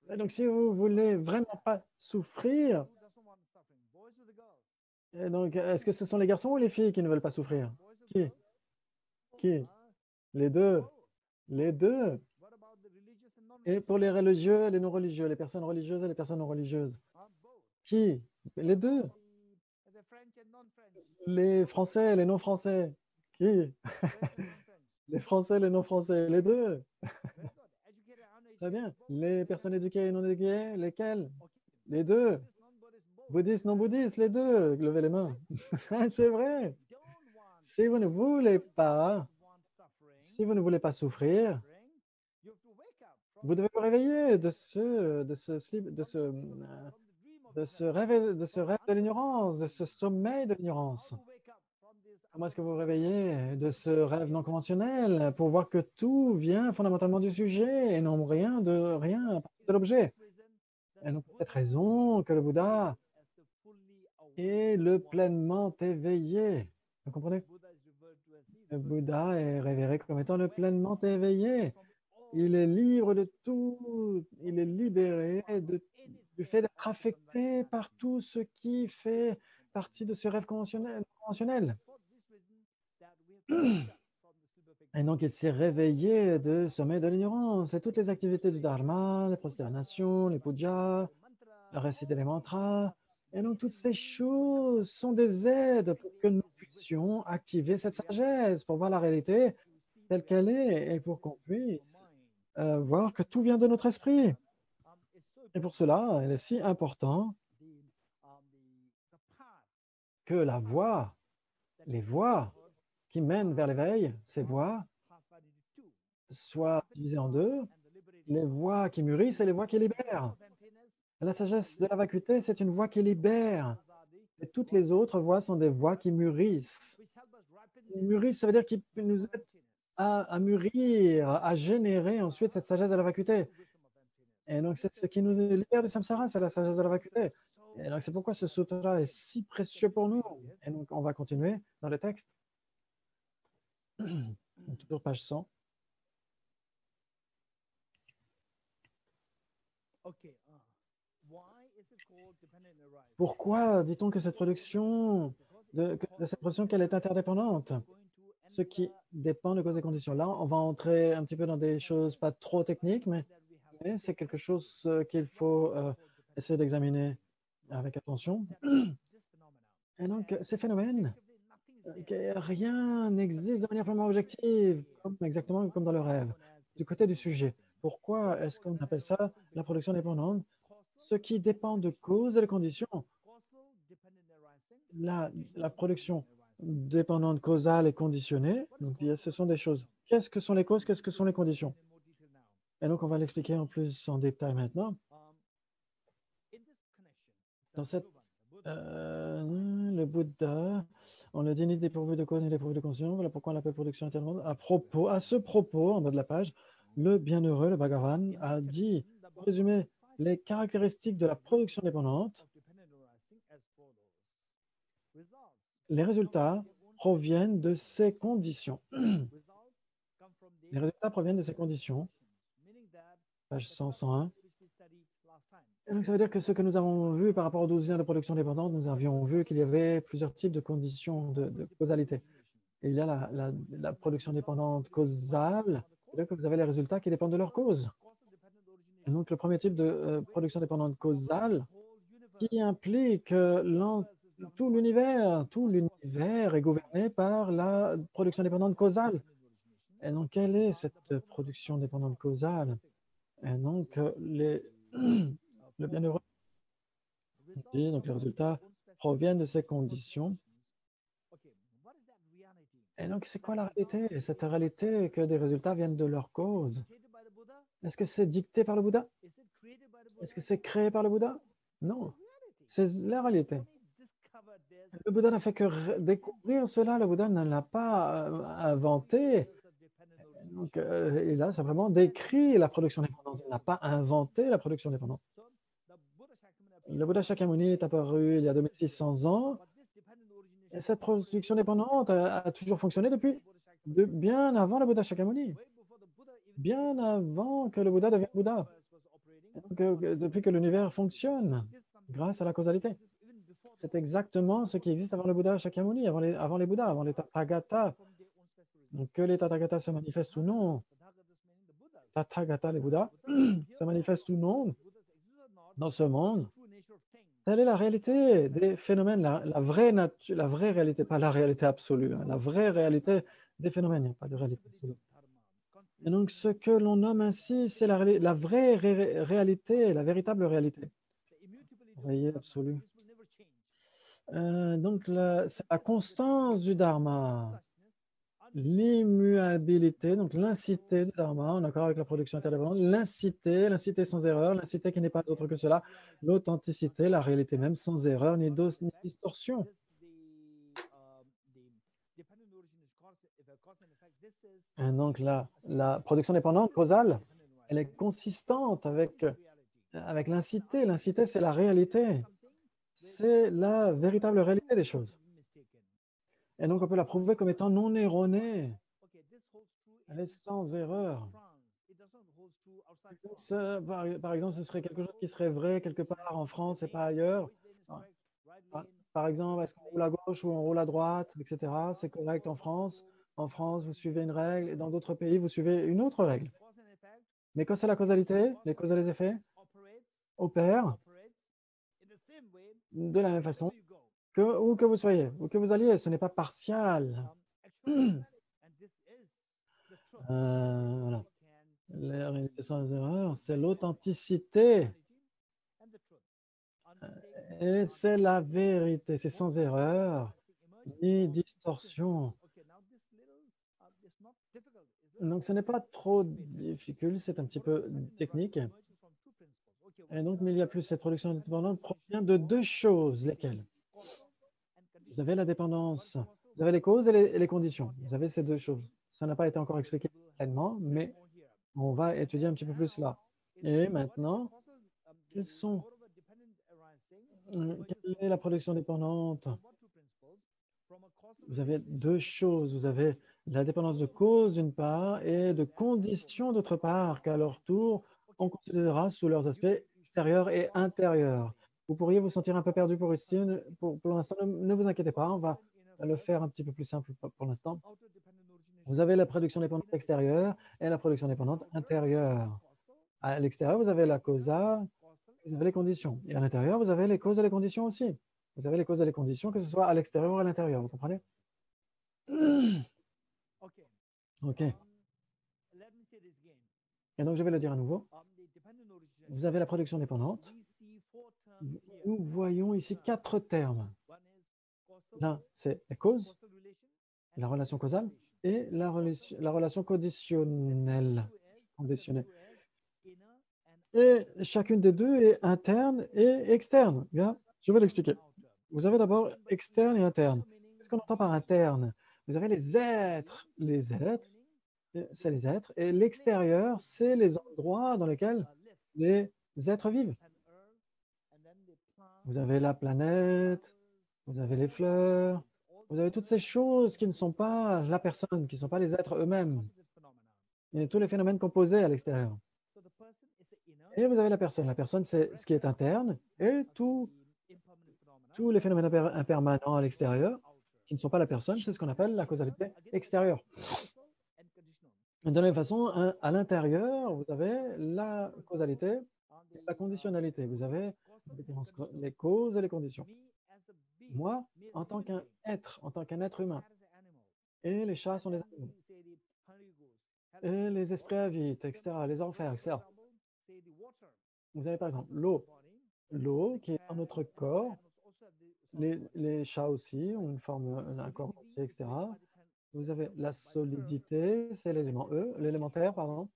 Et donc, si vous voulez vraiment pas souffrir, et donc, est-ce que ce sont les garçons ou les filles qui ne veulent pas souffrir? Qui? Les deux. Les deux. Et pour les religieux, les non-religieux, les personnes religieuses et les personnes non religieuses. Qui? Les deux. Les Français et les non-Français. Qui? Les Français et les non-Français. Les deux. Très bien. Les personnes éduquées et non éduquées, lesquelles? Les deux. Bouddhistes, non-bouddhistes, les deux. Levez les mains. C'est vrai. Si vous ne voulez pas souffrir, vous devez vous réveiller de ce rêve de l'ignorance, de ce sommeil de l'ignorance. Comment est-ce que vous vous réveillez de ce rêve non conventionnel pour voir que tout vient fondamentalement du sujet et non rien de l'objet? Et donc, pour cette raison que le Bouddha est le pleinement éveillé. Vous comprenez? Le Bouddha est révéré comme étant le pleinement éveillé. Il est libre de tout. Il est libéré du fait d'être affecté par tout ce qui fait partie de ce rêve conventionnel. Et donc, il s'est réveillé de sommeil de l'ignorance. Et toutes les activités du Dharma, les prosternations, les pujas, réciter les mantras. Et donc, toutes ces choses sont des aides pour que nous puissions activer cette sagesse, pour voir la réalité telle qu'elle est et pour qu'on puisse voir que tout vient de notre esprit. Et pour cela, il est si important que les voies qui mènent vers l'éveil, ces voies soient divisées en deux, les voies qui mûrissent et les voies qui libèrent. La sagesse de la vacuité, c'est une voie qui libère. Et toutes les autres voies sont des voies qui mûrissent. Mûrissent, ça veut dire qu'ils nous aident à mûrir, à générer ensuite cette sagesse de la vacuité. Et donc, c'est ce qui nous libère du samsara, c'est la sagesse de la vacuité. Et donc, c'est pourquoi ce sutra est si précieux pour nous. Et donc, on va continuer dans le texte. Toujours page 100. Pourquoi dit-on que cette production, qu'elle est interdépendante? Ce qui dépend de causes et conditions. Là, on va entrer un petit peu dans des choses pas trop techniques, mais c'est quelque chose qu'il faut essayer d'examiner avec attention. Et donc, ces phénomènes, rien n'existe de manière vraiment objective, exactement comme dans le rêve, du côté du sujet. Pourquoi est-ce qu'on appelle ça la production dépendante? Ce qui dépend de causes et de conditions. La production dépendante causale et conditionnée. Donc, ce sont des choses. Qu'est-ce que sont les causes? Qu'est-ce que sont les conditions? Et donc, on va l'expliquer en plus en détail maintenant. Dans cette, le Bouddha, on ne dit ni dépourvu de cause ni dépourvu de conscience. Voilà pourquoi on l'appelle production interne. À ce propos, en bas de la page, le bienheureux, le Bhagavan, a dit, pour résumer, les caractéristiques de la production dépendante. Les résultats proviennent de ces conditions. Les résultats proviennent de ces conditions. Page 101. Et donc, ça veut dire que ce que nous avons vu par rapport aux 12 liens de production dépendante, nous avions vu qu'il y avait plusieurs types de conditions de causalité. Et il y a la production dépendante causale, c'est-à-dire que vous avez les résultats qui dépendent de leur cause. Et donc, le premier type de production dépendante causale qui implique tout l'univers est gouverné par la production dépendante causale. Et donc, quelle est cette production dépendante causale? Et donc, le bienheureux dit, donc les résultats proviennent de ces conditions. Et donc, c'est quoi la réalité? Cette réalité que des résultats viennent de leur cause. Est-ce que c'est dicté par le Bouddha? Est-ce que c'est créé par le Bouddha? Non, c'est la réalité. Le Bouddha n'a fait que découvrir cela, le Bouddha ne l'a pas inventé. Donc, il a simplement décrit la production dépendante. Il n'a pas inventé la production dépendante. Le Bouddha Shakyamuni est apparu il y a 2600 ans. Et cette production dépendante a toujours fonctionné bien avant le Bouddha Shakyamuni. Bien avant que le Bouddha devienne Bouddha. Donc, depuis que l'univers fonctionne grâce à la causalité. C'est exactement ce qui existe avant le Bouddha Shakyamuni, avant les Bouddhas, avant les Tathagata. Donc, que les Tathagata se manifestent ou non, Tathagata, les Bouddhas, se manifestent ou non dans ce monde, telle est la réalité des phénomènes, la vraie réalité, pas la réalité absolue, hein, la vraie réalité des phénomènes, il n'y a pas de réalité absolue. Et donc, ce que l'on nomme ainsi, c'est la vraie réalité, la véritable réalité. Réalité absolue. Donc, c'est la constance du Dharma, l'immuabilité, donc l'incité du Dharma, en accord avec la production interdépendante, l'incité sans erreur, l'incité qui n'est pas autre que cela, l'authenticité, la réalité même, sans erreur ni distorsion. Et donc, la production dépendante causale, elle est consistante avec l'incité. L'incité, c'est la réalité. C'est la véritable réalité des choses. Et donc, on peut la prouver comme étant non erronée. Elle est sans erreur. Par exemple, ce serait quelque chose qui serait vrai quelque part en France et pas ailleurs. Par exemple, est-ce qu'on roule à gauche ou on roule à droite, etc. C'est correct en France. En France, vous suivez une règle et dans d'autres pays, vous suivez une autre règle. Mais quand c'est la causalité, les causes et les effets opèrent de la même façon où que vous soyez, où que vous alliez. Ce n'est pas partial. Voilà. La réalité sans erreur, c'est l'authenticité. Et c'est la vérité. C'est sans erreur ni distorsion. Donc, ce n'est pas trop difficile, c'est un petit peu technique. Et donc, mais il y a plus. Cette production indépendante provient de deux choses. Lesquelles? Vous avez la dépendance, vous avez les causes et les conditions. Vous avez ces deux choses. Ça n'a pas été encore expliqué pleinement, mais on va étudier un petit peu plus là. Et maintenant, quelle est la production dépendante? Vous avez deux choses. Vous avez la dépendance de cause d'une part et de conditions d'autre part, qu'à leur tour, on considérera sous leurs aspects extérieurs et intérieurs. Vous pourriez vous sentir un peu perdu pour l'instant. Ne vous inquiétez pas, on va le faire un petit peu plus simple pour l'instant. Vous avez la production dépendante extérieure et la production dépendante intérieure. À l'extérieur, vous avez la causa, vous avez les conditions. Et à l'intérieur, vous avez les causes et les conditions aussi. Vous avez les causes et les conditions, que ce soit à l'extérieur ou à l'intérieur. Vous comprenez? OK. Et donc, je vais le dire à nouveau. Vous avez la production dépendante. Nous voyons ici 4 termes. L'un, c'est les causes, la relation causale, et la relation conditionnelle. Et chacune des deux est interne et externe. Bien, je vais l'expliquer. Vous avez d'abord externe et interne. Qu'est-ce qu'on entend par interne? Vous avez les êtres. Les êtres, c'est les êtres. Et l'extérieur, c'est les endroits dans lesquels les êtres vivent. Vous avez la planète, vous avez les fleurs, vous avez toutes ces choses qui ne sont pas la personne, qui ne sont pas les êtres eux-mêmes. Et tous les phénomènes composés à l'extérieur. Et vous avez la personne. La personne, c'est ce qui est interne. Et tous les phénomènes impermanents à l'extérieur, qui ne sont pas la personne, c'est ce qu'on appelle la causalité extérieure. De la même façon, à l'intérieur, vous avez la causalité et la conditionnalité. Vous avez les causes et les conditions. Moi, en tant qu'un être humain, et les chats sont des animaux, et les esprits avites, etc., les enfers, etc. Vous avez par exemple l'eau qui est dans notre corps, les chats aussi ont une forme d'un corps entier, etc. Vous avez la solidité, c'est l'élément E, l'élémentaire, pardon.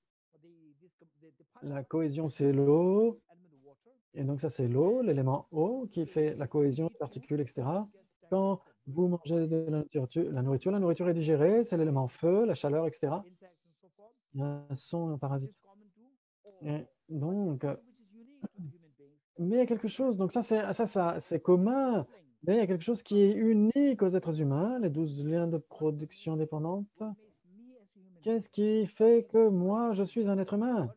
La cohésion, c'est l'eau. Et donc ça, c'est l'eau, l'élément O qui fait la cohésion des particules, etc. Quand vous mangez de la nourriture est digérée, c'est l'élément feu, la chaleur, etc. Il y a un son, un parasite. Et donc, mais il y a quelque chose, donc ça c'est commun, mais il y a quelque chose qui est unique aux êtres humains, les 12 liens de production dépendantes. Qu'est-ce qui fait que moi, je suis un être humain?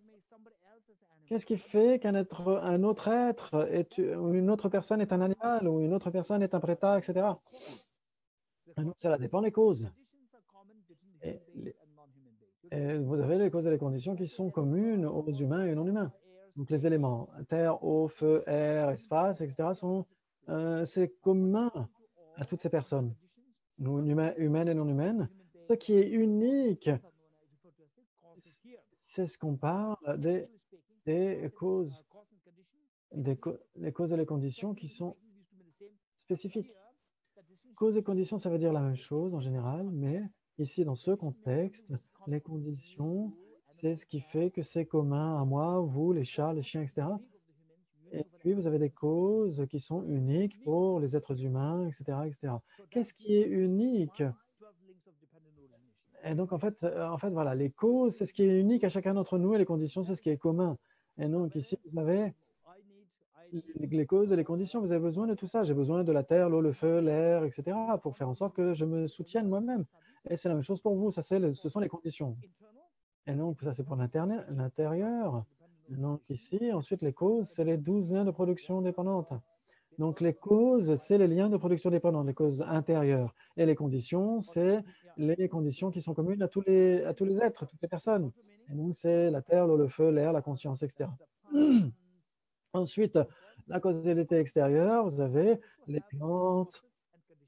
Qu'est-ce qui fait qu'un autre être, ou une autre personne est un animal, ou une autre personne est un prétat, etc. Cela dépend des causes. Et vous avez les causes et les conditions qui sont communes aux humains et aux non-humains. Donc les éléments, terre, eau, feu, air, espace, etc., c'est commun à toutes ces personnes, humaines et non humaines. Ce qui est unique, c'est ce qu'on parle des causes, les causes et les conditions qui sont spécifiques. Causes et conditions, ça veut dire la même chose en général, mais ici, dans ce contexte, les conditions, c'est ce qui fait que c'est commun à moi, vous, les chats, les chiens, etc. Et puis, vous avez des causes qui sont uniques pour les êtres humains, etc., etc. Qu'est-ce qui est unique? Et donc, en fait, voilà, les causes, c'est ce qui est unique à chacun d'entre nous, et les conditions, c'est ce qui est commun. Et donc, ici, vous avez les causes et les conditions. Vous avez besoin de tout ça. J'ai besoin de la terre, l'eau, le feu, l'air, etc., pour faire en sorte que je me soutienne moi-même. Et c'est la même chose pour vous. Ça, ce sont les conditions. Et donc, ça, c'est pour l'intérieur. Donc, ici, ensuite, les causes, c'est les 12 liens de production dépendantes. Donc, les causes, c'est les liens de production dépendantes, les causes intérieures. Et les conditions, c'est les conditions qui sont communes à tous les êtres, à toutes les personnes. Et donc, c'est la terre, l'eau, le feu, l'air, la conscience, etc. Ensuite, la causalité extérieure, vous avez les plantes.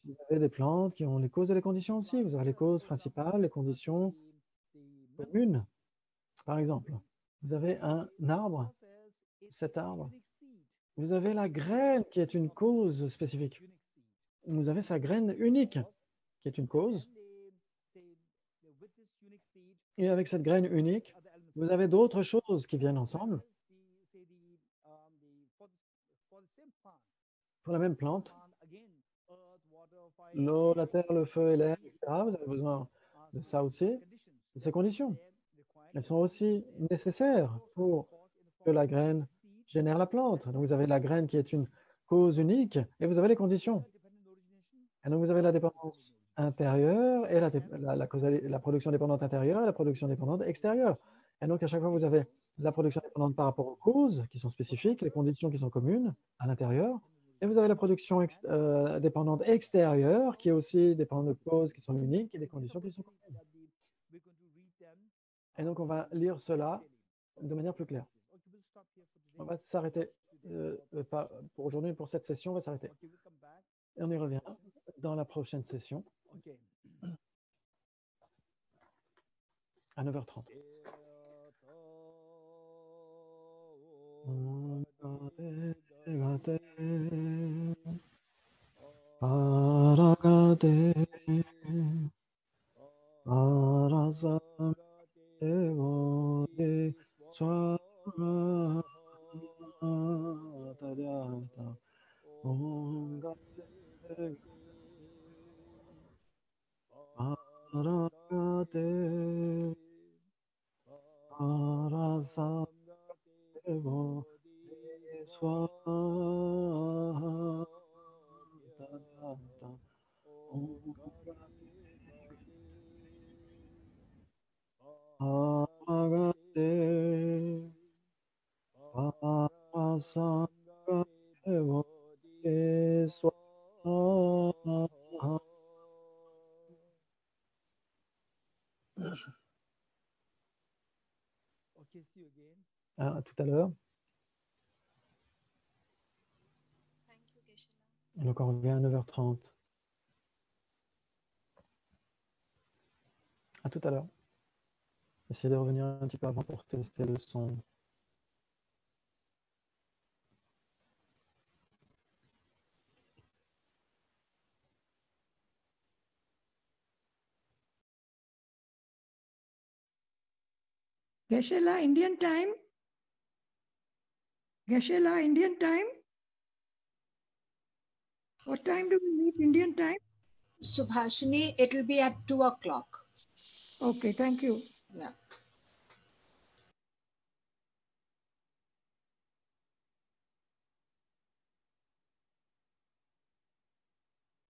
Vous avez des plantes qui ont les causes et les conditions aussi. Vous avez les causes principales, les conditions communes. Par exemple, vous avez un arbre, cet arbre. Vous avez la graine qui est une cause spécifique. Vous avez sa graine unique qui est une cause. Et avec cette graine unique, vous avez d'autres choses qui viennent ensemble. Pour la même plante, l'eau, la terre, le feu et l'air, etc., vous avez besoin de ça aussi, de ces conditions. Elles sont aussi nécessaires pour que la graine génère la plante. Donc, vous avez la graine qui est une cause unique et vous avez les conditions. Et donc, vous avez la dépendance intérieure et la production dépendante intérieure et la production dépendante extérieure. Et donc, à chaque fois, vous avez la production dépendante par rapport aux causes qui sont spécifiques, les conditions qui sont communes à l'intérieur. Et vous avez la production dépendante extérieure qui est aussi dépendante de causes qui sont uniques et des conditions qui sont communes. Et donc, on va lire cela de manière plus claire. On va s'arrêter pour aujourd'hui, pour cette session, on va s'arrêter. Et on y revient dans la prochaine session à 9h30. Para À tout à l'heure. Et donc on revient à 9h30. À tout à l'heure. Essayez de revenir un petit peu avant pour tester le son. Geshe-la, Indian time? Geshe-la, Indian time? What time do we meet Indian time? Subhashini, it will be at 2 o'clock. Okay, thank you. Yeah.